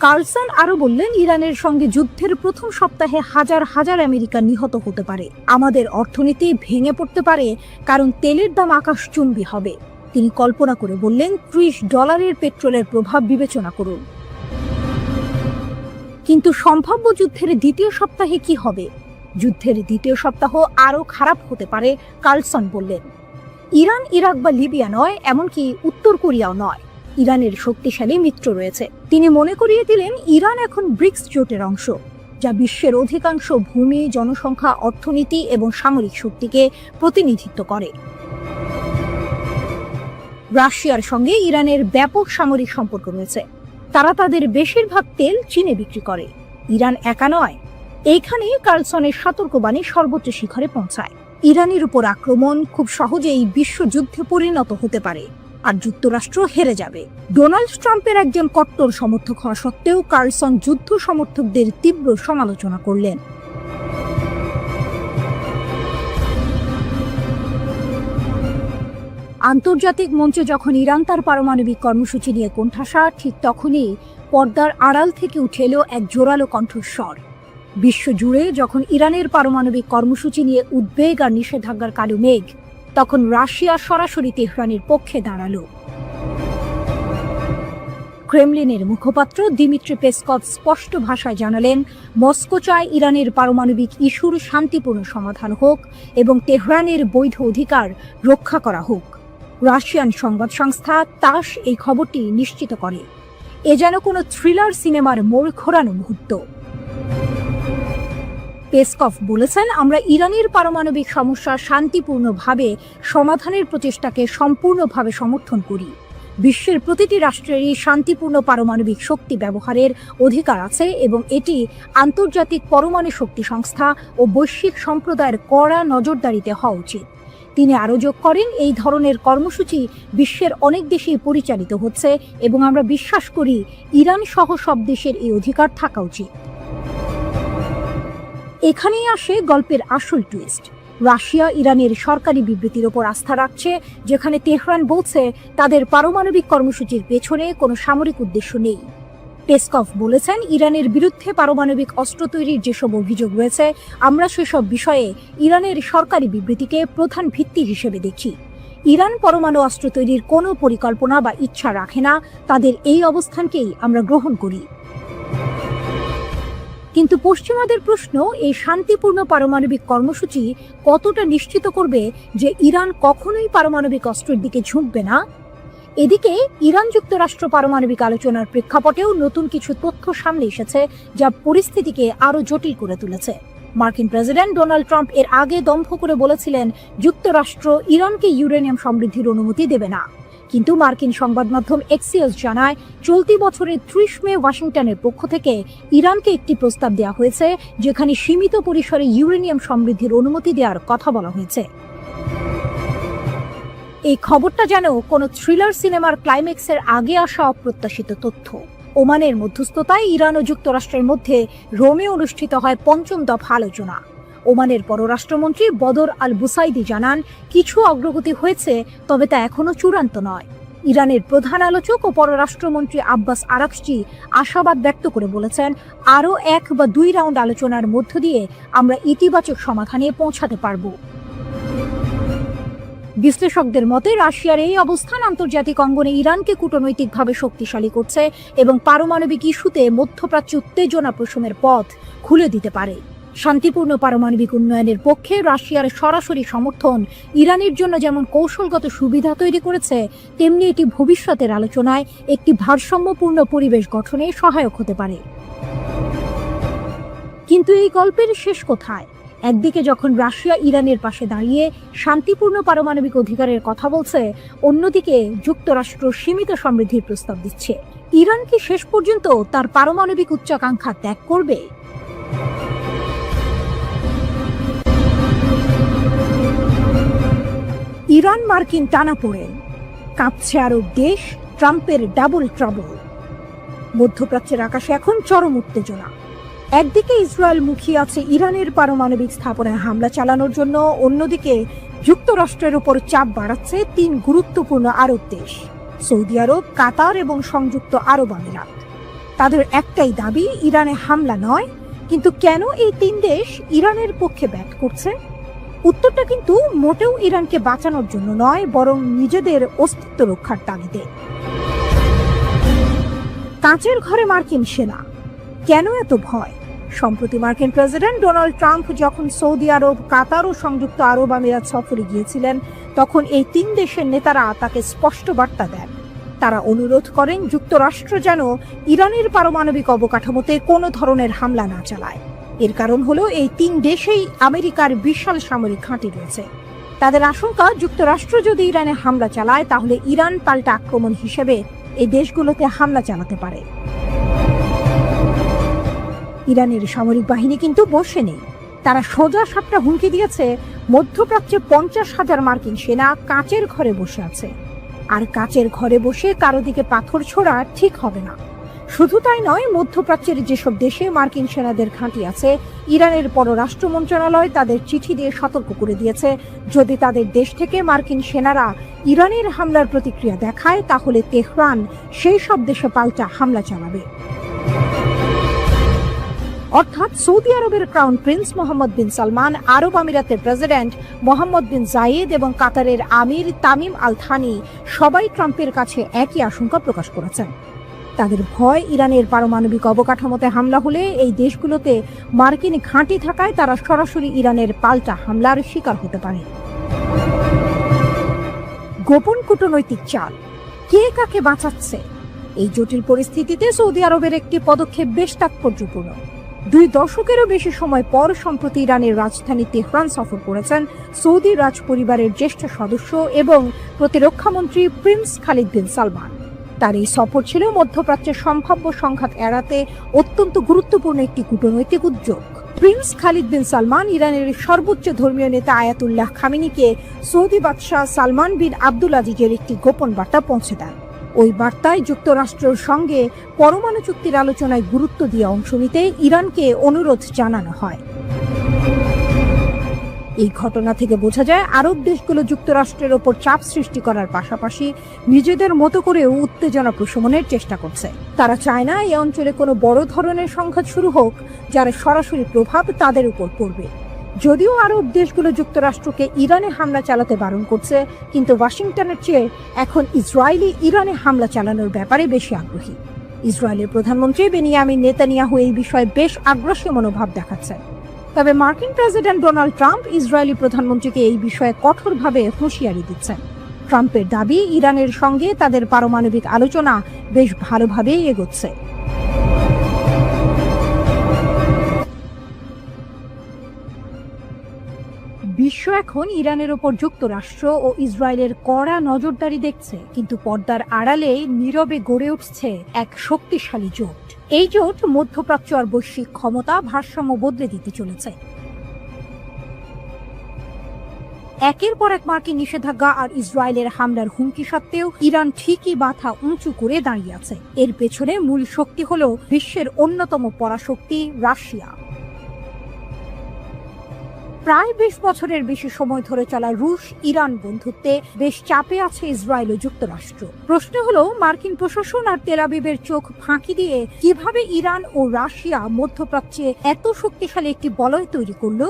কার্লসন আরো বললেন, ইরানের সঙ্গে যুদ্ধের প্রথম সপ্তাহে হাজার হাজার আমেরিকান নিহত হতে পারে। আমাদের অর্থনীতি ভেঙে পড়তে পারে, কারণ তেলের দাম আকাশচুম্বী হবে। তিনি কল্পনা করে বললেন, $30 পেট্রোলের প্রভাব বিবেচনা করুন। কিন্তু সম্ভাব্য যুদ্ধের দ্বিতীয় সপ্তাহে কি হবে? যুদ্ধের দ্বিতীয় সপ্তাহ আরও খারাপ হতে পারে, কার্লসন বললেন। ইরান ইরাক বা লিবিয়া নয়, এমনকি উত্তর কোরিয়াও নয়। ইরানের শক্তিশালী মিত্র রয়েছে। তিনি মনে করিয়ে দিলেন, ইরান এখন ব্রিক্স জোটের অংশ, যা বিশ্বের অধিকাংশ ভূমি, জনসংখ্যা, অর্থনীতি এবং সামরিক শক্তিকে প্রতিনিধিত্ব করে। রাশিয়ার সঙ্গে ইরানের ব্যাপক সামরিক সম্পর্ক রয়েছে। তারা তাদের বেশিরভাগ তেল চীনে বিক্রি করে। ইরান একা নয়। এইখানে কার্লসনের সতর্কবাণী সর্বোচ্চ শিখরে পৌঁছায়। ইরানের উপর আক্রমণ খুব সহজেই বিশ্বযুদ্ধে পরিণত হতে পারে, আর যুক্তরাষ্ট্র হেরে যাবে। ডোনাল্ড ট্রাম্পের একজন কট্টর সমর্থক হওয়া সত্ত্বেও কার্লসন যুদ্ধ সমর্থকদের তীব্র সমালোচনা করলেন। আন্তর্জাতিক মঞ্চে যখন ইরান তার পারমাণবিক কর্মসূচি নিয়ে কোণঠাসা, ঠিক তখনই পর্দার আড়াল থেকে উঠে এলো এক জোরালো কণ্ঠস্বর। বিশ্বজুড়ে যখন ইরানের পারমাণবিক কর্মসূচি নিয়ে উদ্বেগ আর নিষেধাজ্ঞার কালো মেঘ, তখন রাশিয়া সরাসরি তেহরানের পক্ষে দাঁড়ালো। ক্রেমলিনের মুখপাত্র দিমিত্রি পেসকভ স্পষ্ট ভাষায় জানালেন, মস্কো চায় ইরানের পারমাণবিক ইস্যুর শান্তিপূর্ণ সমাধান হোক এবং তেহরানের বৈধ অধিকার রক্ষা করা হোক। রাশিয়ান সংবাদ সংস্থা তাস এই খবরটি নিশ্চিত করে। এ যেন কোনো থ্রিলার সিনেমার মোড় ঘোরানো মুহূর্ত। পেসকভ বলেছেন, আমরা ইরানের পারমাণবিক সমস্যা শান্তিপূর্ণভাবে সমাধানের প্রচেষ্টাকে সম্পূর্ণভাবে সমর্থন করি। বিশ্বের প্রতিটি রাষ্ট্রেরই শান্তিপূর্ণ পারমাণবিক শক্তি ব্যবহারের অধিকার আছে এবং এটি আন্তর্জাতিক পরমাণু শক্তি সংস্থা ও বৈশ্বিক সম্প্রদায়ের কড়া নজরদারিতে হওয়া উচিত। তিনি আরও যোগ করেন, এই ধরনের কর্মসূচি বিশ্বের অনেক দেশেই পরিচালিত হচ্ছে এবং আমরা বিশ্বাস করি ইরান সহ সব দেশের এই অধিকার থাকা উচিত। এখানেই আসে গল্পের আসল টুইস্ট। রাশিয়া ইরানের সরকারি বিবৃতির ওপর আস্থা রাখছে, যেখানে তেহরান বলছে তাদের পারমাণবিক কর্মসূচির পেছনে কোনো সামরিক উদ্দেশ্য নেই। পেসকভ বলেছেন, ইরানের বিরুদ্ধে পারমাণবিক অস্ত্র তৈরির যেসব অভিযোগ রয়েছে, আমরা সেসব বিষয়ে ইরানের সরকারি বিবৃতিকে প্রধান ভিত্তি হিসেবে দেখি। ইরান পরমাণু অস্ত্র তৈরির কোনো পরিকল্পনা বা ইচ্ছা রাখে না, তাদের এই অবস্থানকেই আমরা গ্রহণ করি। কিন্তু পশ্চিমাদের প্রশ্ন, এই শান্তিপূর্ণ পারমাণবিক কর্মসূচি কতটা নিশ্চিত করবে যে ইরান কখনোই পারমাণবিক অস্ত্রের দিকে ঝুঁকবে না? এদিকে ইরান যুক্তরাষ্ট্র পারমাণবিক আলোচনার প্রেক্ষাপটেও নতুন কিছু তথ্য সামনে এসেছে, যা পরিস্থিতিকে আরও জটিল করে তুলেছে। মার্কিন প্রেসিডেন্ট ডোনাল্ড ট্রাম্প এর আগে দম্ভ করে বলেছিলেন যুক্তরাষ্ট্র ইরানকে ইউরেনিয়াম সমৃদ্ধির অনুমতি দেবে না। কিন্তু মার্কিন সংবাদ মাধ্যম এক্সিওস জানায়, চলতি বছরের 30 মে ওয়াশিংটনের পক্ষ থেকে ইরানকে একটি প্রস্তাব দেওয়া হয়েছে, যেখানে সীমিত পরিসরে ইউরেনিয়াম সমৃদ্ধির অনুমতি দেওয়ার কথা বলা হয়েছে। এই খবরটা যেন কোনো থ্রিলার সিনেমার ক্লাইম্যাক্সের আগে আসা অপ্রত্যাশিত তথ্য। ওমানের মধ্যস্থতায় ইরান ও যুক্তরাষ্ট্রের মধ্যে রোমে অনুষ্ঠিত হয় 5ম দফা আলোচনা। ওমানের পররাষ্ট্রমন্ত্রী বদর আল বুসাইদি জানান, কিছু অগ্রগতি হয়েছে, তবে তা এখনো চূড়ান্ত নয়। ইরানের প্রধান আলোচক ও পররাষ্ট্রমন্ত্রী আব্বাস আরাকচি আশাবাদ ব্যক্ত করে বলেছেন, আরও 1 বা 2 রাউন্ড আলোচনার মধ্য দিয়ে আমরা ইতিবাচক সমাধানে পৌঁছাতে পারব। বিশ্লেষকদের মতে রাশিয়ার এই অবস্থান আন্তর্জাতিক অঙ্গনে ইরানকে কূটনৈতিকভাবে শক্তিশালী করছে এবং পারমাণবিক ইস্যুতে মধ্যপ্রাচ্যে উত্তেজনা প্রশমের পথ খুলে দিতে পারে। শান্তিপূর্ণ পারমাণবিক উন্নয়নের পক্ষে রাশিয়ার সরাসরি সমর্থন ইরানের জন্য যেমন কৌশলগত সুবিধা তৈরি করেছে, তেমনি এটি ভবিষ্যতের আলোচনায় একটি ভারসাম্যপূর্ণ পরিবেশ গঠনে সহায়ক হতে পারে। কিন্তু এই গল্পের শেষ কোথায়? একদিকে যখন রাশিয়া ইরানের পাশে দাঁড়িয়ে শান্তিপূর্ণ পারমাণবিক অধিকারের কথা বলছে, অন্যদিকে যুক্তরাষ্ট্র সীমিত সমৃদ্ধির প্রস্তাব দিচ্ছে। ইরান কি শেষ পর্যন্ত তার পারমাণবিক উচ্চাকাঙ্ক্ষা ত্যাগ করবে? ইরান মার্কিন টানাপোড়েন, কাঁপছে আরব দেশ, ট্রাম্পের ডাবল ট্রাবল। মধ্যপ্রাচ্যের আকাশে এখন চরম উত্তেজনা। একদিকে ইসরায়েল মুখিয়ে আছে ইরানের পারমাণবিক স্থাপনায় হামলা চালানোর জন্য, অন্যদিকে যুক্তরাষ্ট্রের উপর চাপ বাড়াচ্ছে 3 গুরুত্বপূর্ণ আরব দেশ, সৌদি আরব, কাতার এবং সংযুক্ত আরব আমিরাত। তাদের একটাই দাবি, ইরানে হামলা নয়। কিন্তু কেন এই 3 দেশ ইরানের পক্ষে ব্যাট করছে? উত্তরটা কিন্তু মোটেও ইরানকে বাঁচানোর জন্য নয়, বরং নিজেদের অস্তিত্ব রক্ষার তাগিদে। কাঁচের ঘরে মার্কিন সেনা, কেন এত ভয়? সম্প্রতি মার্কিন প্রেসিডেন্ট ডোনাল্ড ট্রাম্প যখন সৌদি আরব, কাতার ও সংযুক্ত আরব আমিরাত সফরে গিয়েছিলেন, তখন এই 3 দেশের নেতারা তাকে স্পষ্ট বার্তা দেন। তারা অনুরোধ করেন যুক্তরাষ্ট্র যেন ইরানের পারমাণবিক অবকাঠামোতে কোনো ধরনের হামলা না চালায়। এর কারণ হলো এই 3 দেশেই আমেরিকার বিশাল সামরিক ঘাঁটি রয়েছে। তাদের আশঙ্কা, যুক্তরাষ্ট্র যদি ইরানে হামলা চালায়, তাহলে ইরান পাল্টা আক্রমণ হিসেবে এই দেশগুলোতে হামলা চালাতে পারে। ইরানের সামরিক বাহিনী কিন্তু বসে নেই। তারা সোজা সাপটা হুমকি দিয়েছে, মধ্যপ্রাচ্যে 50,000 মার্কিন সেনা কাঁচের ঘরে বসে আছে, আর কাঁচের ঘরে বসে কারো দিকে পাথর ছোড়া ঠিক হবে না। শুধু তাই নয়, মধ্যপ্রাচ্যের যেসব দেশে মার্কিন সেনাদের ঘাঁটি আছে, ইরানের পররাষ্ট্র মন্ত্রণালয় তাদের চিঠি দিয়ে সতর্ক করে দিয়েছে, যদি তাদের দেশ থেকে মার্কিন সেনারা ইরানের হামলার প্রতিক্রিয়া দেখায়, তাহলে তেহরান সেই সব দেশে পাল্টা হামলা চালাবে। অর্থাৎ সৌদি আরবের ক্রাউন প্রিন্স মোহাম্মদ বিন সালমান, আরব আমিরাতের প্রেসিডেন্ট মোহাম্মদ বিন জায়েদ এবং কাতারের আমির তামিম আল থানি সবাই ট্রাম্পের কাছে একই আশঙ্কা প্রকাশ করেছেন। তাদের ভয়, ইরানের পারমাণবিক অবকাঠামোতে হামলা হলে এই দেশগুলোতে মার্কিন ঘাঁটি থাকায় তারা সরাসরি ইরানের পাল্টা হামলার শিকার হতে পারে। গোপন কূটনৈতিক চাল, কে কাকে বাঁচাচ্ছে? এই জটিল পরিস্থিতিতে সৌদি আরবের একটি পদক্ষেপ বেশ তাৎপর্যপূর্ণ। 2 দশকেরও বেশি সময় পর সম্প্রতি ইরানের রাজধানী তেহরান সফর করেছেন সৌদি রাজ পরিবারের জ্যেষ্ঠ সদস্য এবং প্রতিরক্ষামন্ত্রী প্রিন্স খালিদ বিন সালমান। তার এই সফর ছিল মধ্যপ্রাচ্যের সম্ভাব্য সংঘাত এড়াতে অত্যন্ত গুরুত্বপূর্ণ একটি কূটনৈতিক উদ্যোগ। প্রিন্স খালিদ বিন সালমান ইরানের সর্বোচ্চ ধর্মীয় নেতা আয়াতুল্লাহ খামেনিকে সৌদি বাদশাহ সালমান বিন আব্দুল আজিজের একটি গোপন বার্তা পৌঁছে দেন। ওই বার্তায় যুক্তরাষ্ট্রের সঙ্গে পরমাণু চুক্তির আলোচনায় গুরুত্ব দিয়ে অংশ নিতে ইরানকে অনুরোধ জানানো হয়। এই ঘটনা থেকে বোঝা যায় আরব দেশগুলো যুক্তরাষ্ট্রের ওপর চাপ সৃষ্টি করার পাশাপাশি নিজেদের মতো করেও উত্তেজনা প্রশমনের চেষ্টা করছে। তারা চায় না এই অঞ্চলে কোনো বড় ধরনের সংঘাত শুরু হোক যার সরাসরি প্রভাব তাদের উপর পড়বে। যদিও আরব দেশগুলো যুক্তরাষ্ট্রকে ইরানে হামলা চালাতে বারণ করছে, কিন্তু ওয়াশিংটনের চেয়ে এখন ইসরায়েলি ইরানে হামলা চালানোর ব্যাপারে বেশি আগ্রহী। ইসরায়েলের প্রধানমন্ত্রী বেনিয়ামিন নেতানিয়াহু এই বিষয়ে বেশ আগ্রাসী মনোভাব দেখাচ্ছেন। তবে মার্কিন প্রেসিডেন্ট ডোনাল্ড ট্রাম্প ইসরায়েলি প্রধানমন্ত্রীকে এই বিষয়ে কঠোরভাবে হুঁশিয়ারি দিচ্ছেন। ট্রাম্পের দাবি ইরানের সঙ্গে তাদের পারমাণবিক আলোচনা বেশ ভালোভাবেই এগোচ্ছে। বিশ্ব এখন ইরানের ওপর যুক্তরাষ্ট্র ও ইসরায়েলের কড়া নজরদারি দেখছে, কিন্তু পর্দার আড়ালে নীরবে গড়ে উঠছে এক শক্তিশালী জোট। এই জোট মধ্যপ্রাচ্য আর বৈশ্বিক ক্ষমতা ভারসাম্য বদলে দিতে চলেছে। একের পর এক মার্কিন নিষেধাজ্ঞা আর ইসরায়েলের হামলার হুমকি সত্ত্বেও ইরান ঠিকই মাথা উঁচু করে দাঁড়িয়ে আছে। এর পেছনে মূল শক্তি হলো বিশ্বের অন্যতম পরাশক্তি রাশিয়া। প্রায় 20 বছরের বেশি সময় ধরে চলা রুশ ইরান বন্ধুত্বে বেশ চাপে আছে ইসরায়েল ও যুক্তরাষ্ট্র। প্রশ্ন হলো, মার্কিন প্রশাসন আর তেল আবিবের চোখ ফাঁকি দিয়ে কিভাবে ইরান ও রাশিয়া মধ্যপ্রাচ্যে এত শক্তিশালী একটি বলয় তৈরি করলো?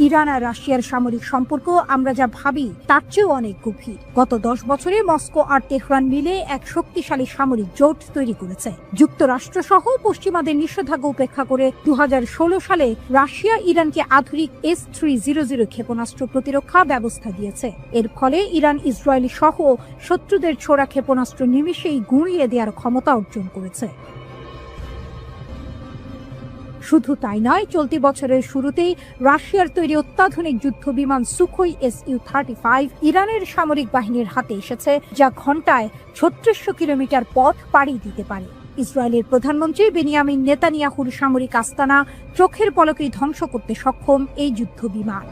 ইরান আর রাশিয়ার সামরিক সম্পর্ক আমরা যা ভাবি তার চেয়েও অনেক গভীর। গত 10 বছরে মস্কো আর তেহরান মিলে এক শক্তিশালী সামরিক জোট তৈরি করেছে। যুক্তরাষ্ট্র সহ পশ্চিমাদের নিষেধাজ্ঞা উপেক্ষা করে 2016 সালে রাশিয়া ইরানকে আধুনিক S-300 ক্ষেপণাস্ত্র প্রতিরক্ষা ব্যবস্থা দিয়েছে। এর ফলে ইরান ইসরায়েলি সহ শত্রুদের ছোড়া ক্ষেপণাস্ত্র নিমিষেই গুঁড়িয়ে দেওয়ার ক্ষমতা অর্জন করেছে। শুধু তাই নয়, চলতি বছরের শুরুতেই রাশিয়ার তৈরি অত্যাধুনিক যুদ্ধ বিমান সুখোই Su-35 ইরানের সামরিক বাহিনীর হাতে এসেছে, যা ঘন্টায় 3600 কিলোমিটার পথ পাড়ি দিতে পারে। ইসরায়েলের প্রধানমন্ত্রী বেনিয়ামিন নেতানিয়াহুর সামরিক আস্তানা চোখের পলকেই ধ্বংস করতে সক্ষম এই যুদ্ধ বিমান।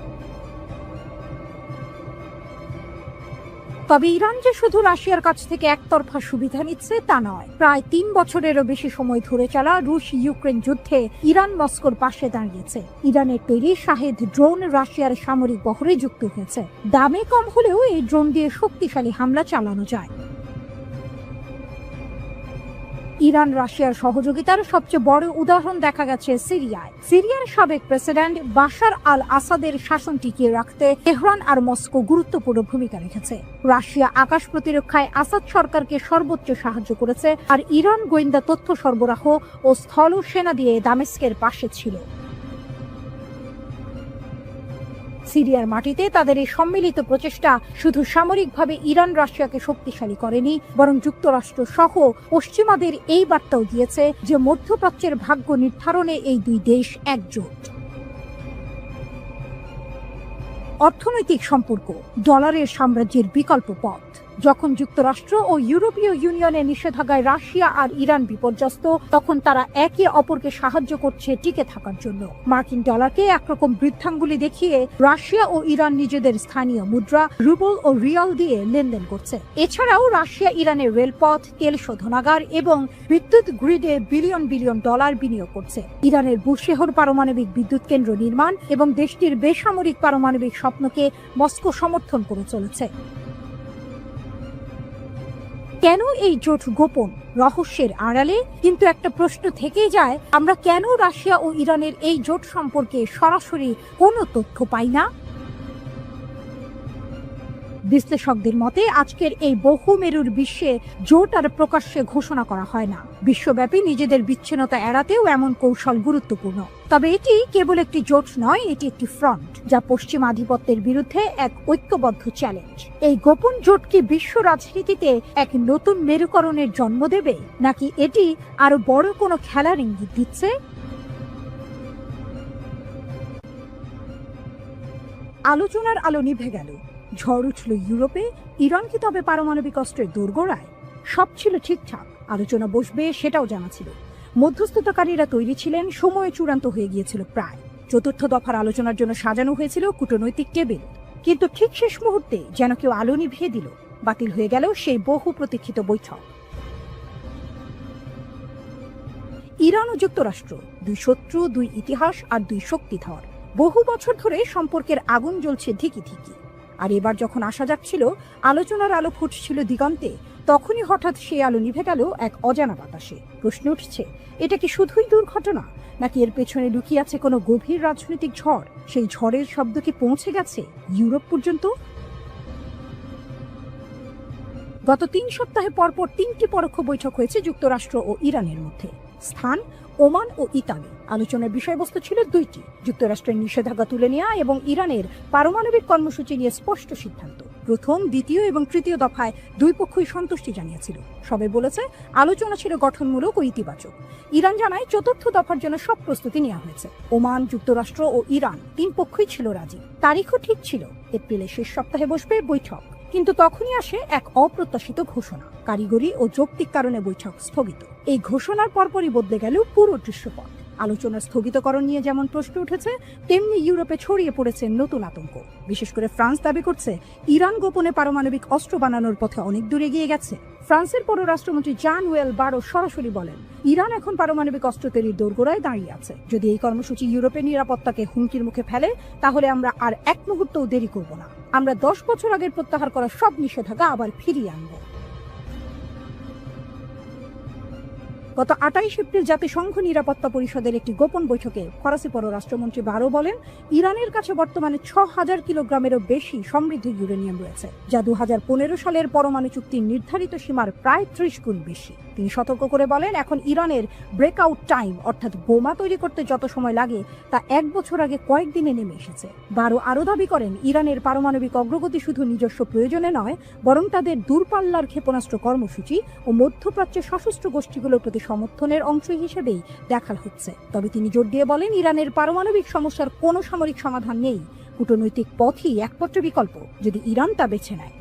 তবে ইরান যে শুধু রাশিয়ার কাছ থেকে একতরফা সুবিধা নিচ্ছে তা নয়। প্রায় 3 বছরেরও বেশি সময় ধরে চলা রুশ ইউক্রেন যুদ্ধে ইরান মস্কোর পাশে দাঁড়িয়েছে। ইরানের তৈরি শাহেদ ড্রোন রাশিয়ার সামরিক বহরে যুক্ত হয়েছে। দামে কম হলেও এই ড্রোন দিয়ে শক্তিশালী হামলা চালানো যায়। ইরান রাশিয়ার সহযোগিতার সবচেয়ে বড় উদাহরণ দেখা গেছে সিরিয়ায়। সিরিয়ার সাবেক প্রেসিডেন্ট বাশার আল আসাদের শাসন টিকিয়ে রাখতে তেহরান আর মস্কো গুরুত্বপূর্ণ ভূমিকা রেখেছে। রাশিয়া আকাশ প্রতিরক্ষায় আসাদ সরকারকে সর্বোচ্চ সাহায্য করেছে, আর ইরান গোয়েন্দা তথ্য সরবরাহ ও স্থল সেনা দিয়ে দামেস্কের পাশে ছিল। সিরিয়ার মাটিতে তাদের এই সম্মিলিত প্রচেষ্টা শুধু সামরিকভাবে ইরান রাশিয়াকে শক্তিশালী করেনি, বরং যুক্তরাষ্ট্র সহ পশ্চিমাদের এই বার্তাও দিয়েছে যে মধ্যপ্রাচ্যের ভাগ্য নির্ধারণে এই দুই দেশ একজোট। অর্থনৈতিক সম্পর্ক ডলারের সাম্রাজ্যের বিকল্প পথ। যখন যুক্তরাষ্ট্র ও ইউরোপীয় ইউনিয়নের নিষেধাজ্ঞায় রাশিয়া আর ইরান বিপর্যস্ত, তখন তারা একে অপরকে সাহায্য করছে টিকে থাকার জন্য। মার্কিন ডলারকে একরকম বৃদ্ধাঙ্গুলি দেখিয়ে রাশিয়া ও ইরান নিজেদের স্থানীয় মুদ্রা রুবল ও রিয়াল দিয়ে লেনদেন করছে। এছাড়াও রাশিয়া ইরানের রেলপথ, তেল শোধনাগার এবং বিদ্যুৎ গ্রিডে বিলিয়ন বিলিয়ন ডলার বিনিয়োগ করছে। ইরানের বুশেহর পারমাণবিক বিদ্যুৎ কেন্দ্র নির্মাণ এবং দেশটির বেসামরিক পারমাণবিক স্বপ্নকে মস্কো সমর্থন করে চলেছে। কেন এই জোট গোপন, রহস্যের আড়ালে? কিন্তু একটা প্রশ্ন থেকেই যায়, আমরা কেন রাশিয়া ও ইরানের এই জোট সম্পর্কে সরাসরি কোনো তথ্য পাই না? বিশ্লেষকদের মতে আজকের এই বহুমেরুর বিশ্বে জোট আর প্রকাশ্যে ঘোষণা করা হয় না। বিশ্বব্যাপী নিজেদের বিচ্ছিন্নতা এড়াতেও এমন কৌশল গুরুত্বপূর্ণ। তবে এটি কেবল একটি জোট নয়, এটি একটি ফ্রন্ট, যা পশ্চিম আধিপত্যের বিরুদ্ধে এক ঐক্যবদ্ধ চ্যালেঞ্জ। এই গোপন জোট কি বিশ্ব রাজনীতিতে এক নতুন মেরুকরণের জন্ম দেবে, নাকি এটি আরো বড় কোনো খেলার ইঙ্গিত দিচ্ছে? আলোচনার আলো নিভে গেল, ঝড় উঠল ইউরোপে। ইরান কি তবে পারমাণবিক অস্ত্রের দোরগোড়ায়? সব ছিল ঠিকঠাক, আলোচনা বসবে সেটাও জানা ছিল। মধ্যস্থতাকারীরা তৈরি ছিলেন, সময় চূড়ান্ত হয়ে গিয়েছিল প্রায়। চতুর্থ দফার আলোচনার জন্য সাজানো হয়েছিল কূটনৈতিক টেবিল। কিন্তু ঠিক শেষ মুহূর্তে যেন কেউ আলো নিভিয়ে দিল, বাতিল হয়ে গেল সেই বহু প্রতীক্ষিত বৈঠক। ইরান ও যুক্তরাষ্ট্র, দুই শত্রু, দুই ইতিহাস আর দুই শক্তিধর। বহু বছর ধরে সম্পর্কের আগুন জ্বলছে ধিকি ধিকি। আর এবার যখন আসা যাচ্ছিল, আলোচনার আলো ফুটছিল দিগন্তে, তখনই হঠাৎ সেই আলো নিভে গেল এক অজানা বাতাসে। প্রশ্ন উঠছে, এটা কি শুধুই দুর্ঘটনা, নাকি এর পেছনে লুকিয়ে আছে কোনো গভীর রাজনৈতিক ঝড়? সেই ঝড়ের শব্দ কি পৌঁছে গেছে ইউরোপ পর্যন্ত? গত 3 সপ্তাহে পরপর 3টি পরোক্ষ বৈঠক হয়েছে যুক্তরাষ্ট্র ও ইরানের মধ্যে। স্থান ওমান ও ইতালি। আলোচনার বিষয়বস্তু ছিল 2টি: যুক্তরাষ্ট্রের নিষেধাজ্ঞা তুলে নেওয়া এবং ইরানের পারমাণবিক কর্মসূচি নিয়ে স্পষ্ট সিদ্ধান্ত। প্রথম, দ্বিতীয় এবং তৃতীয় দফায় দুই পক্ষই সন্তুষ্টি জানিয়েছিল। সবাই বলেছে আলোচনা ছিল গঠনমূলক ও ইতিবাচক। ইরান জানায় চতুর্থ দফার জন্য সব প্রস্তুতি নেওয়া হয়েছে। ওমান, যুক্তরাষ্ট্র ও ইরান 3 পক্ষই ছিল রাজি। তারিখও ঠিক ছিল, এপ্রিলের শেষ সপ্তাহে বসবে বৈঠক। কিন্তু তখনই আসে এক অপ্রত্যাশিত ঘোষণা। কারিগরি ও যৌক্তিক কারণে বৈঠক স্থগিত। এই ঘোষণার পরপরই বদলে গেল পুরো দৃশ্যপট। আলোচনার স্থগিতকরণ নিয়ে যেমন প্রশ্ন উঠেছে, তেমনি ইউরোপে ছড়িয়ে পড়েছে নতুন আতঙ্ক। বিশেষ করে ফ্রান্স দাবি করছে ইরান গোপনে পারমাণবিক অস্ত্র বানানোর পথে অনেক দূর এগিয়ে গেছে। ফ্রান্সের পররাষ্ট্রমন্ত্রী জান-নোয়েল বারো সরাসরি বলেন, ইরান এখন পারমাণবিক অস্ত্র তৈরির দোরগোড়ায় দাঁড়িয়ে আছে। যদি এই কর্মসূচি ইউরোপের নিরাপত্তাকে হুমকির মুখে ফেলে, তাহলে আমরা আর এক মুহূর্তও দেরি করব না। আমরা 10 বছর আগের প্রত্যাহার করা সব নিষেধাজ্ঞা আবার ফিরিয়ে আনব। গত 28 এপ্রিল জাতিসংঘ নিরাপত্তা পরিষদের একটি গোপন বৈঠকে ফরাসি পররাষ্ট্রমন্ত্রী বারো বলেন, ইরানের কাছে বর্তমানে 6000 কিলোগ্রামেরও বেশি সমৃদ্ধ ইউরেনিয়াম রয়েছে, যা 2015 সালের পরমাণু চুক্তির নির্ধারিত সীমার প্রায় 30 গুণ বেশি। তিনি সতর্ক করে বলেন, এখন ইরানের ব্রেকআউট টাইম, অর্থাৎ বোমা তৈরি করতে যত সময় লাগে তা 1 বছর আগে কয়েকদিনে নেমে এসেছে। বারো আরও দাবি করেন, ইরানের পারমাণবিক অগ্রগতি শুধু নিজস্ব প্রয়োজনে নয়, বরং তাদের দূরপাল্লার ক্ষেপণাস্ত্র কর্মসূচি ও মধ্যপ্রাচ্যের সশস্ত্র গোষ্ঠীগুলোর প্রতি সমর্থনের অংশ হিসেবেই দেখা হচ্ছে। তবে তিনি জোর দিয়ে বলেন, ইরানের পারমাণবিক সমস্যার কোনো সামরিক সমাধান নেই। কূটনৈতিক পথই একমাত্র বিকল্প, যদি ইরান তা বেছে নেয়।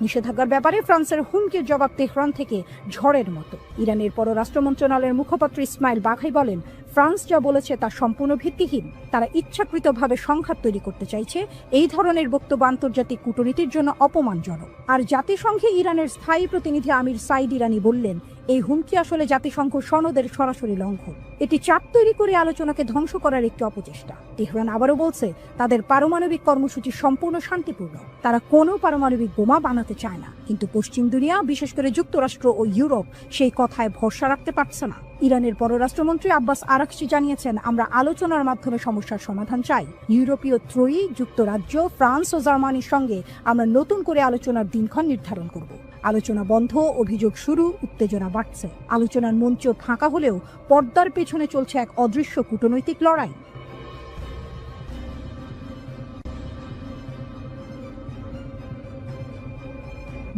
নিষেধাজ্ঞার ব্যাপারে ফ্রান্সের হুমকির জবাব তেহরান থেকে ঝড়ের মতো। ইরানের পররাষ্ট্র মন্ত্রণালয়ের মুখপাত্র ইসমাইল বাঘাই বলেন, ফ্রান্স যা বলেছে তা সম্পূর্ণ ভিত্তিহীন। তারা ইচ্ছাকৃতভাবে সংঘাত তৈরি করতে চাইছে। এই ধরনের বক্তব্য আন্তর্জাতিক কূটনীতির জন্য অপমানজনক। আর জাতিসংঘে ইরানের স্থায়ী প্রতিনিধি আমির সাইদ ইরানি বললেন, এই হুমকি আসলে জাতিসংঘ সনদের সরাসরি লঙ্ঘন। এটি চাপ তৈরি করে আলোচনাকে ধ্বংস করার একটি অপচেষ্টা। তেহরান আবারও বলছে, তাদের পারমাণবিক কর্মসূচি সম্পূর্ণ শান্তিপূর্ণ। তারা কোনো পারমাণবিক বোমা বানাতে চায় না। কিন্তু পশ্চিম দুনিয়া, বিশেষ করে যুক্তরাষ্ট্র ও ইউরোপ, সেই কথায় ভরসা রাখতে পারছে না। ইরানের পররাষ্ট্রমন্ত্রী আব্বাস আরাকচি জানিয়েছেন, আমরা আলোচনার মাধ্যমে সমস্যার সমাধান চাই। ইউরোপীয় ত্রয়ী, যুক্তরাজ্য, ফ্রান্স ও জার্মানির সঙ্গে আমরা নতুন করে আলোচনার দিনক্ষণ নির্ধারণ করব। আলোচনা বন্ধ, অভিযোগ শুরু, উত্তেজনা বাড়ছে। আলোচনার মঞ্চ ফাঁকা হলেও পর্দার পেছনে চলছে এক অদৃশ্য কূটনৈতিক লড়াই।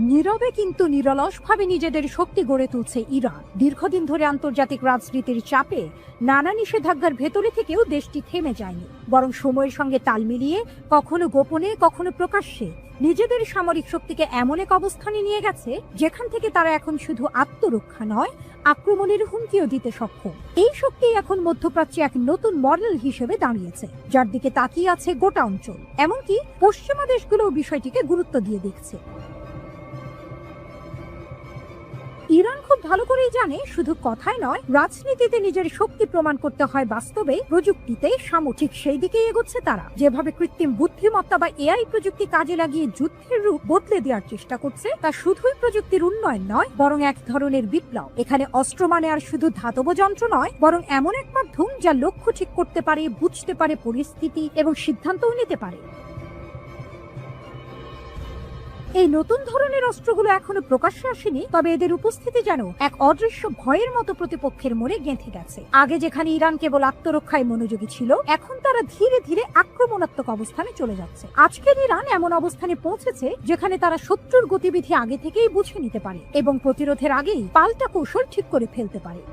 নীরবে কিন্তু নিরলসভাবে নিজেদের শক্তি গড়ে তুলছে ইরান। দীর্ঘদিন ধরে আন্তর্জাতিক রাজনীতির চাপে নানা নিষেধাজ্ঞার ভেতরে থেকেও দেশটি থেমে যায়নি, বরং সময়ের সঙ্গে তাল মিলিয়ে কখনো গোপনে, কখনো প্রকাশ্যে নিজেদের সামরিক শক্তিকে এমন এক অবস্থানে নিয়ে গেছে, যেখান থেকে তারা এখন শুধু আত্মরক্ষা নয়, আক্রমণের হুমকিও দিতে সক্ষম। এই শক্তি এখন মধ্যপ্রাচ্যে এক নতুন মডেল হিসেবে দাঁড়িয়েছে, যার দিকে তাকিয়ে আছে গোটা অঞ্চল। এমনকি পশ্চিমা দেশগুলোও বিষয়টিকে গুরুত্ব দিয়ে দেখছে। ইরান খুব ভালো করেই জানে শুধু কথায় নয়, রাজনীতিতে নিজের শক্তি প্রমাণ করতে হয় বাস্তবে, প্রযুক্তিতে সামরিক সেই দিকেই এগোচ্ছে তারা। যেভাবে কৃত্রিম বুদ্ধিমত্তা বা এআই প্রযুক্তি কাজে লাগিয়ে যুদ্ধের রূপ বদলে দেওয়ার চেষ্টা করছে, তা শুধুই প্রযুক্তির উন্নয়ন নয়, বরং এক ধরনের বিপ্লব। এখানে অস্ত্র মানে আর শুধু ধাতব যন্ত্র নয়, বরং এমন এক মাধ্যম যা লক্ষ্য ঠিক করতে পারে, বুঝতে পারে পরিস্থিতি এবং সিদ্ধান্তও নিতে পারে। এই নতুন ধরনের অস্ত্রগুলো এখনো প্রকাশ্যে আসেনি, তবে এদের উপস্থিতি যেন এক অদৃশ্য ভয়ের মতো প্রতিপক্ষের মনে গেঁথে গেছে। আগে যেখানে ইরান কেবল আত্মরক্ষায় মনোযোগী ছিল, এখন তারা ধীরে ধীরে আক্রমণাত্মক অবস্থানে চলে যাচ্ছে। আজকের ইরান এমন অবস্থানে পৌঁছেছে যেখানে তারা শত্রুর গতিবিধি আগে থেকেই বুঝে নিতে পারে এবং প্রতিরোধের আগেই পাল্টা কৌশল ঠিক করে ফেলতে পারে।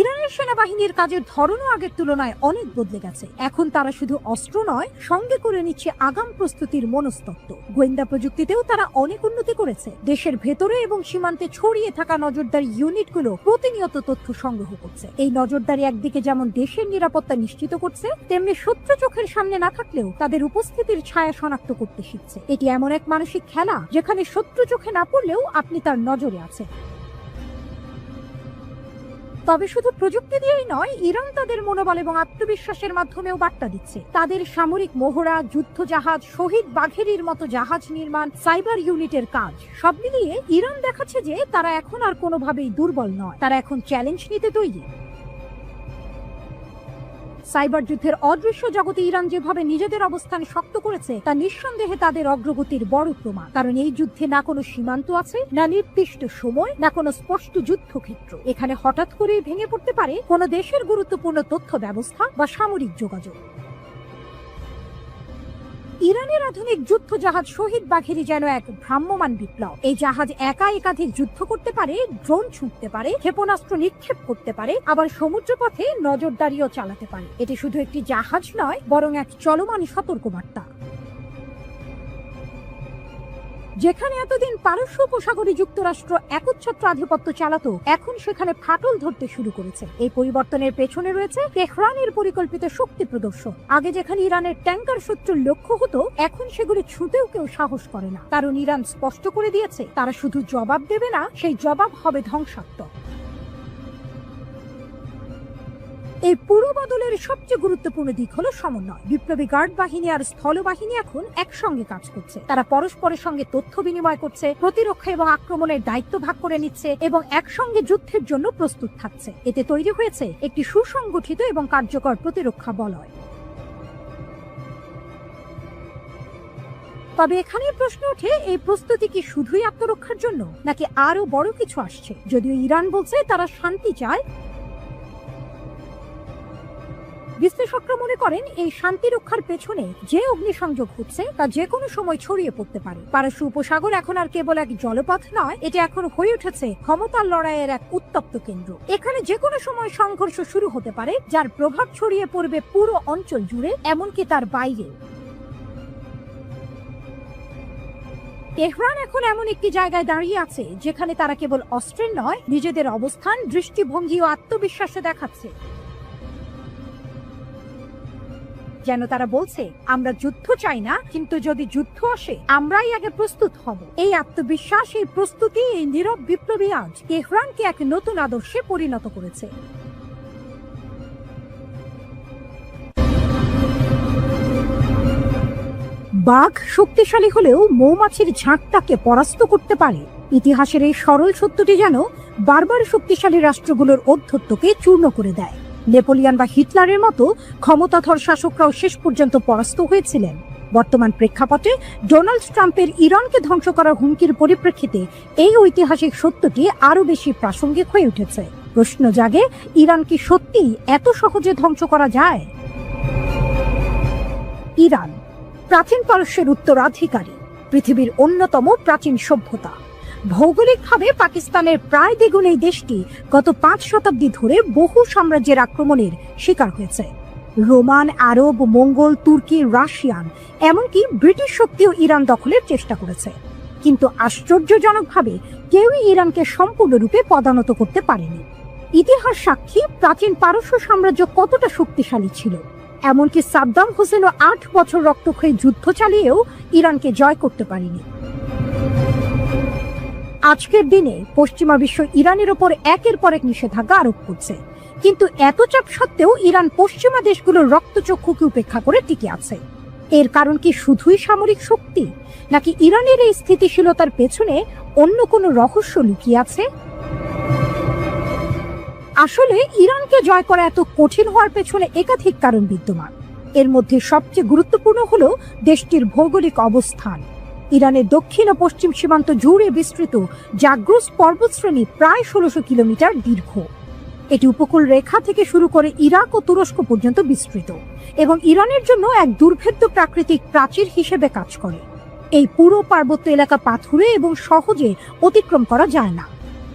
ইরানের সেনাবাহিনীর কাজের ধরনও আগের তুলনায় অনেক বদলে গেছে। এখন তারা শুধু অস্ত্র নয়, সঙ্গে করে নিচ্ছে আগাম প্রস্তুতির মনস্তত্ত্ব। গোয়েন্দা প্রযুক্তিতেও তারা অনেক উন্নতি করেছে। দেশের ভেতরে এবং সীমান্তে ছড়িয়ে থাকা নজরদারি ইউনিটগুলো প্রতিনিয়ত তথ্য সংগ্রহ করছে। এই নজরদারি একদিকে যেমন দেশের নিরাপত্তা নিশ্চিত করছে, তেমনি শত্রু চোখের সামনে না থাকলেও তাদের উপস্থিতির ছায়া শনাক্ত করতে শিখছে। এটি এমন এক মানসিক খেলা যেখানে শত্রু চোখে না পড়লেও আপনি তার নজরে আছেন। তবে শুধু প্রযুক্তি দিয়েই নয়, ইরান তাদের মনোবল এবং আত্মবিশ্বাসের মাধ্যমেও বার্তা দিচ্ছে। তাদের সামরিক মহড়া, যুদ্ধ জাহাজ, শহীদ বাঘেরির মতো জাহাজ নির্মাণ, সাইবার ইউনিটের কাজ, সব মিলিয়ে ইরান দেখাচ্ছে যে তারা এখন আর কোনোভাবেই দুর্বল নয়, তারা এখন চ্যালেঞ্জ নিতে তৈরি। সাইবার যুদ্ধের অদৃশ্য জগতে ইরান যেভাবে নিজেদের অবস্থান শক্ত করেছে, তা নিঃসন্দেহে তাদের অগ্রগতির বড় প্রমাণ। কারণ এই যুদ্ধে না কোনো সীমান্ত আছে, না নির্দিষ্ট সময়, না কোনো স্পষ্ট যুদ্ধক্ষেত্র। এখানে হঠাৎ করেই ভেঙে পড়তে পারে কোনো দেশের গুরুত্বপূর্ণ তথ্য ব্যবস্থা বা সামরিক যোগাযোগ। ইরানের আধুনিক যুদ্ধ জাহাজ শহীদ বাঘেরি যেন এক ভ্রাম্যমান বিপ্লব। এই জাহাজ একা একাধিক যুদ্ধ করতে পারে, ড্রোন ছুঁড়তে পারে, ক্ষেপণাস্ত্র নিক্ষেপ করতে পারে, আবার সমুদ্রপথে নজরদারিও চালাতে পারে। এটি শুধু একটি জাহাজ নয়, বরং এক চলমান সতর্কবার্তা। যেখানে এতদিন পারস্য উপসাগরে যুক্তরাষ্ট্র একচ্ছত্র আধিপত্য চালাতো, এখন সেখানে ফাটল ধরতে শুরু করেছে। এই পরিবর্তনের পেছনে রয়েছে তেহরানের পরিকল্পিত শক্তি প্রদর্শন। আগে যেখানে ইরানের ট্যাঙ্কার শত্রুর লক্ষ্য হতো, এখন সেগুলি ছুঁতেও কেউ সাহস করে না। কারণ ইরান স্পষ্ট করে দিয়েছে, তারা শুধু জবাব দেবে না, সেই জবাব হবে ধ্বংসাত্মক। এই পুরো বদলের সবচেয়ে গুরুত্বপূর্ণ দিক হলো সমন্বয়। বিপ্লবী গার্ড বাহিনী আর স্থল বাহিনী এখন একসঙ্গে কাজ করছে। তারা পরস্পরের সঙ্গে তথ্য বিনিময় করছে, প্রতিরক্ষা এবং আক্রমণের দায়িত্ব ভাগ করে নিচ্ছে এবং একসঙ্গে যুদ্ধের জন্য প্রস্তুত থাকছে। এতে তৈরি হয়েছে একটি সুসংগঠিত এবং কার্যকর প্রতিরক্ষা বলয়। তবে এখানে প্রশ্ন ওঠে, এই প্রস্তুতি কি শুধুই আত্মরক্ষার জন্য, নাকি আরো বড় কিছু আসছে? যদিও ইরান বলছে তারা শান্তি চায়, বিশ্লেষকরা মনে করেন এই শান্তি রক্ষার পেছনে যে অগ্নিসংযোগ হচ্ছে তা যে কোনো সময় ছড়িয়ে পড়তে পারে। পারস্য উপসাগর এখন আর কেবল এক জলপথ নয়, এটা এখন হয়ে উঠেছে ক্ষমতার লড়াইয়ের এক উত্তপ্ত কেন্দ্র। এখানে যে কোনো সময় সংঘর্ষ শুরু হতে পারে, যার প্রভাব ছড়িয়ে পড়বে পুরো অঞ্চল জুড়ে, এমনকি তার বাইরে। তেহরান এখন এমন একটি জায়গায় দাঁড়িয়ে আছে যেখানে তারা কেবল অস্ত্রের নয়, নিজেদের অবস্থান, দৃষ্টিভঙ্গি ও আত্মবিশ্বাসে দেখাচ্ছে। যেন তারা বলছে, আমরা যুদ্ধ চাই না, কিন্তু যদি যুদ্ধ আসে আমরাই আগে প্রস্তুত হব। এই আত্মবিশ্বাস, এই প্রস্তুতি, এই নীরব বিপ্লবী আজ তেহরানকে এক নতুন আদর্শে পরিণত করেছে। বাঘ শক্তিশালী হলেও মৌমাছির ঝাঁকটাকে পরাস্ত করতে পারে। ইতিহাসের এই সরল সত্যটি যেন বারবার শক্তিশালী রাষ্ট্রগুলোর ঔদ্ধত্যকে চূর্ণ করে দেয়। নেপোলিয়ন বা হিটলারের মতো ক্ষমতাধর শাসকরাও শেষ পর্যন্ত পরাস্ত হয়েছিলেন। বর্তমান প্রেক্ষাপটে ডোনাল্ড ট্রাম্পের ইরানকে ধ্বংস করার হুমকির পরিপ্রেক্ষিতে এই ঐতিহাসিক সত্যটি আরো বেশি প্রাসঙ্গিক হয়ে উঠেছে। প্রশ্ন জাগে, ইরান কি সত্যিই এত সহজে ধ্বংস করা যায়? ইরান প্রাচীন পারস্যের উত্তরাধিকারী, পৃথিবীর অন্যতম প্রাচীন সভ্যতা। ভৌগোলিকভাবে পাকিস্তানের প্রায় দ্বিগুণ এই দেশটি গত 5 শতাব্দী ধরে বহু সাম্রাজ্যের আক্রমণের শিকার হয়েছে। রোমান, আরব, মঙ্গল, তুর্কি, রাশিয়ান, এমনকি ব্রিটিশ শক্তিও ইরান দখলের চেষ্টা করেছে। কিন্তু আশ্চর্যজনকভাবে কেউই ইরানকে সম্পূর্ণরূপে পদানত করতে পারেনি। ইতিহাস সাক্ষী প্রাচীন পারস্য সাম্রাজ্য কতটা শক্তিশালী ছিল। এমনকি সাদ্দাম হোসেনও 8 বছর রক্তক্ষয়ী যুদ্ধ চালিয়েও ইরানকে জয় করতে পারেনি। আজকের দিনে পশ্চিমা বিশ্ব ইরানের ওপর একের পর এক নিষেধাজ্ঞা আরোপ করছে, কিন্তু এত চাপ সত্ত্বেও ইরান পশ্চিমা দেশগুলোর রক্তচক্ষুকে উপেক্ষা করে টিকে আছে। এর কারণ কি শুধুই সামরিক শক্তি, নাকি ইরানের এই স্থিতিশীলতার পেছনে অন্য কোনো রহস্য লুকিয়ে আছে? আসলে ইরানকে জয় করা এত কঠিন হওয়ার পেছনে একাধিক কারণ বিদ্যমান। এর মধ্যে সবচেয়ে গুরুত্বপূর্ণ হলো দেশটির ভৌগোলিক অবস্থান। ইরানের দক্ষিণ ও পশ্চিম সীমান্ত জুড়ে বিস্তৃত জাগ্রস পর্বতশ্রেণী প্রায় ১৬০০ কিলোমিটার দীর্ঘ। এটি উপকূল রেখা থেকে শুরু করে ইরাক ও তুরস্ক পর্যন্ত বিস্তৃত এবং ইরানের জন্য এক দুর্ভেদ্য প্রাকৃতিক প্রাচীর হিসেবে কাজ করে। এই পুরো পার্বত্য এলাকা পাথুরে এবং সহজে অতিক্রম করা যায় না।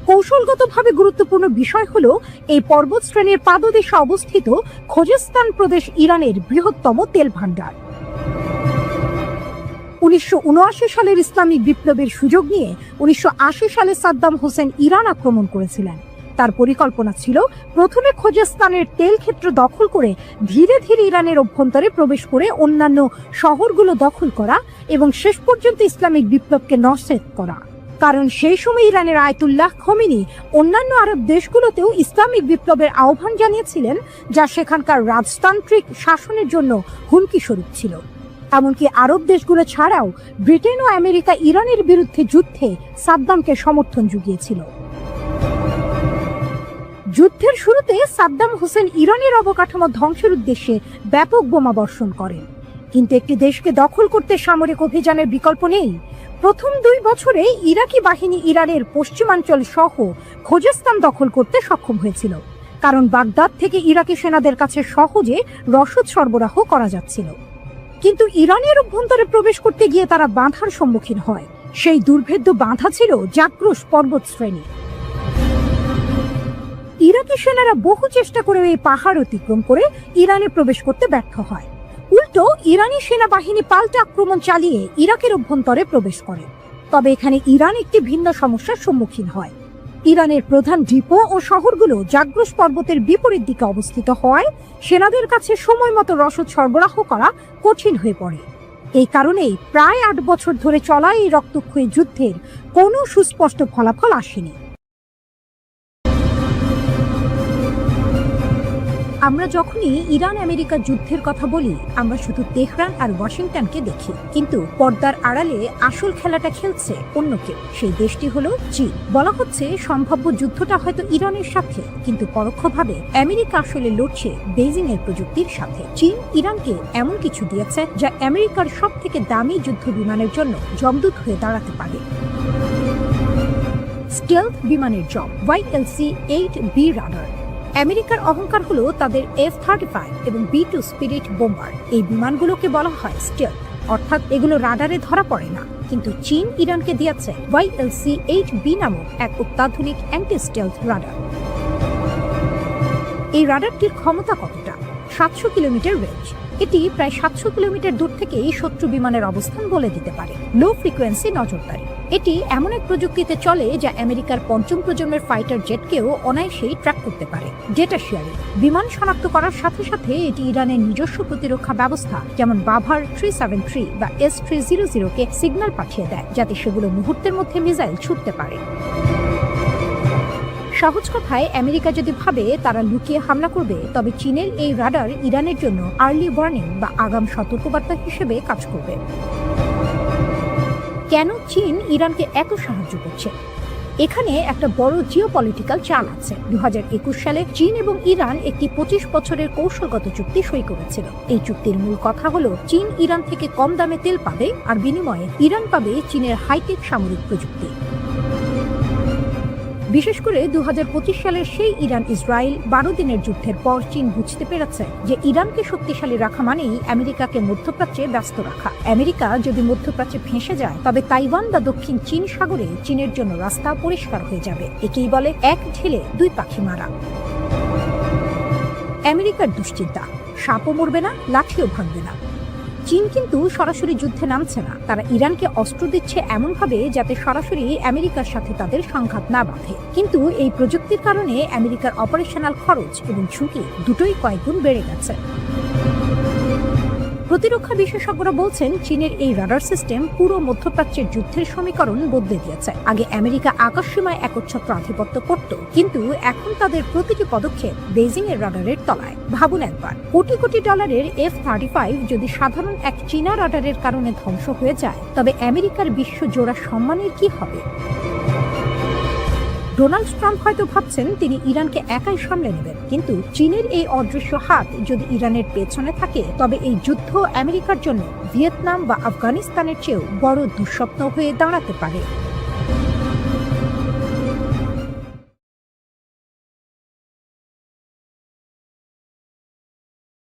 কৌশলগতভাবে গুরুত্বপূর্ণ বিষয় হলো এই পর্বত শ্রেণীর পাদদেশে অবস্থিত খোজেস্তান প্রদেশ ইরানের বৃহত্তম তেল ভাণ্ডার। ১৯৭৯ সালের ইসলামিক বিপ্লবের সুযোগ নিয়ে ১৯৮০ সালে সাদ্দাম হোসেন ইরান আক্রমণ করেছিলেন। তার পরিকল্পনা ছিল প্রথমে খোজেস্তানের তেল ক্ষেত্র দখল করে ধীরে ধীরে ইরানের অভ্যন্তরে প্রবেশ করে অন্যান্য শহরগুলো দখল করা এবং শেষ পর্যন্ত ইসলামিক বিপ্লবকে নস্যাৎ করা। কারণ সেই সময় ইরানের আয়াতুল্লাহ খোমেনি অন্যান্য আরব দেশগুলোতেও ইসলামিক বিপ্লবের আহ্বান জানিয়েছিলেন, যা সেখানকার রাজতান্ত্রিক শাসনের জন্য হুমকি স্বরূপ ছিল। এমনকি আরব দেশগুলো ছাড়াও ব্রিটেন ও আমেরিকা ইরানের বিরুদ্ধে যুদ্ধে সাদ্দামকে সমর্থন জুগিয়েছিল। যুদ্ধের শুরুতে সাদ্দাম হোসেন ইরানের অবকাঠামো ধ্বংসের উদ্দেশ্যে ব্যাপক বোমা বর্ষণ করেন, কিন্তু একটি দেশকে দখল করতে সামরিক অভিযানের বিকল্প নেই। প্রথম ২ বছরে ইরাকি বাহিনী ইরানের পশ্চিমাঞ্চল সহ খোজেস্তান দখল করতে সক্ষম হয়েছিল, কারণ বাগদাদ থেকে ইরাকি সেনাদের কাছে সহজে রসদ সরবরাহ করা যাচ্ছিল। কিন্তু ইরানের অভ্যন্তরে প্রবেশ করতে গিয়ে তারা বাধার সম্মুখীন হয়। সেই দুর্ভেদ্য বাধা ছিল জাগ্রস পর্বত শ্রেণী। ইরাকি সেনারা বহু চেষ্টা করে এই পাহাড় অতিক্রম করে ইরানে প্রবেশ করতে ব্যর্থ হয়। উল্টো ইরানি সেনাবাহিনী পাল্টা আক্রমণ চালিয়ে ইরাকের অভ্যন্তরে প্রবেশ করে। তবে এখানে ইরান একটি ভিন্ন সমস্যার সম্মুখীন হয়। ইরানের প্রধান ডিপো ও শহরগুলো জাগ্রস পর্বতের বিপরীত দিকে অবস্থিত হওয়ায় সেনাদের কাছে সময় মতো রসদ সরবরাহ করা কঠিন হয়ে পড়ে। এই কারণেই প্রায় ৮ বছর ধরে চলা এই রক্তক্ষয়ী যুদ্ধের কোনো সুস্পষ্ট ফলাফল আসেনি। আমরা যখনই ইরান আমেরিকা যুদ্ধের কথা বলি, আমরা শুধু তেহরান আর ওয়াশিংটনকে দেখি, কিন্তু পর্দার আড়ালে আসল খেলাটা খেলছে অন্য কেউ। সেই দেশটি হলো চীন। বলা হচ্ছে সম্ভাব্য যুদ্ধটা হয়তো ইরানের সাথে, কিন্তু পরোক্ষভাবে আমেরিকা আসলে লড়ছে বেইজিং এর প্রযুক্তির সাথে। চীন ইরানকে এমন কিছু দিয়েছে যা আমেরিকার সব থেকে দামি যুদ্ধ বিমানের জন্য জমদূত হয়ে দাঁড়াতে পারে। স্টেলথ বিমানের জব YLC-8B রাডার। আমেরিকার অহংকার হলো তাদের F-35 এবং B-2 স্পিরিট বোম্বার। এই বিমানগুলোকে বলা হয় স্টেলথ, অর্থাৎ এগুলো রাডারে ধরা পড়ে না। কিন্তু চীন ইরানকে দিয়েছে YLC-8B নামক এক অত্যাধুনিক অ্যান্টি স্টেলথ রাডার। এই রাডারটির ক্ষমতা কতটা? ৭০০ কিলোমিটার রেঞ্জ। এটি প্রায় ৭০০ কিলোমিটার দূর থেকেই শত্রু বিমানের অবস্থান বলে দিতে পারে। লো ফ্রিকোয়েন্সি নজরদারি। এটি এমন এক প্রযুক্তিতে চলে যা আমেরিকার পঞ্চম প্রজন্মের ফাইটার জেটকেও অনায়াসেই ট্র্যাক করতে পারে। Data sharing. বিমান শনাক্ত করার সাথে সাথে এটি ইরানের নিজস্ব প্রতিরক্ষা ব্যবস্থা যেমন বাভার 373 বা S-300-কে সিগন্যাল পাঠিয়ে দেয়, যাতে সেগুলো মুহূর্তের মধ্যে মিসাইল ছুটতে পারে। সহজ কথায়, আমেরিকা যদি ভাবে তারা লুকিয়ে হামলা করবে, তবে চীনের এই রাডার ইরানের জন্য আর্লি ওয়ার্নিং বা আগাম সতর্কবার্তা হিসেবে কাজ করবে। কেন চীন ইরানকে এত সাহায্য করছে? এখানে একটা বড় জিওপলিটিক্যাল চাল আছে। ২০২১ সালে চীন এবং ইরান একটি ২৫ বছরের কৌশলগত চুক্তি সই করেছিল। এই চুক্তির মূল কথা হলো চীন ইরান থেকে কম দামে তেল পাবে, আর বিনিময়ে ইরান পাবে চীনের হাইটেক সামরিক প্রযুক্তি। বিশেষ করে ২০২৫ সালের সেই ইরান ইসরায়েল ১২ দিনের যুদ্ধের পর চীন বুঝতে পেরেছে যে ইরানকে শক্তিশালী রাখা মানেই আমেরিকাকে মধ্যপ্রাচ্যে ব্যস্ত রাখা। আমেরিকা যদি মধ্যপ্রাচ্যে ফেঁসে যায়, তবে তাইওয়ান বা দক্ষিণ চীন সাগরে চীনের জন্য রাস্তা পরিষ্কার হয়ে যাবে। একেই বলে এক ঢিলে ২ পাখি মারা। আমেরিকার দুশ্চিন্তা, সাপও মরবে না, লাঠিও ভাঙবে না। চীন কিন্তু সরাসরি যুদ্ধে নামছে না। তারা ইরানকে অস্ত্র দিচ্ছে এমনভাবে যাতে সরাসরি আমেরিকার সাথে তাদের সংঘাত না বাঁধে। কিন্তু এই প্রযুক্তির কারণে আমেরিকার অপারেশনাল খরচ এবং ঝুঁকি দুটোই কয়েকগুণ বেড়ে গেছে। প্রতিরক্ষা বিশেষজ্ঞরা বলছেন চীনের এই রাডার সিস্টেম পুরো মধ্যপ্রাচ্যের যুদ্ধের সমীকরণ বদলে দিয়েছে। আগে আমেরিকা আকাশসীমায় একচ্ছত্র আধিপত্য করত, কিন্তু এখন তাদের প্রতিটি পদক্ষেপ বেজিং এর রাডারের তলায়। ভাবুন একবার, কোটি কোটি ডলারের F-35 যদি সাধারণ এক চীনা রাডারের কারণে ধ্বংস হয়ে যায়, তবে আমেরিকার বিশ্বজোড়া সম্মানের কি হবে? ডোনাল্ড ট্রাম্প হয়তো ভাবছেন তিনি ইরানকে একাই সামলে নেবেন, কিন্তু চীনের এই অদৃশ্য হাত যদি ইরানের পেছনে থাকে, তবে এই যুদ্ধ আমেরিকার জন্য ভিয়েতনাম বা আফগানিস্তানের চেয়েও বড় দুঃস্বপ্ন হয়ে দাঁড়াতে পারে।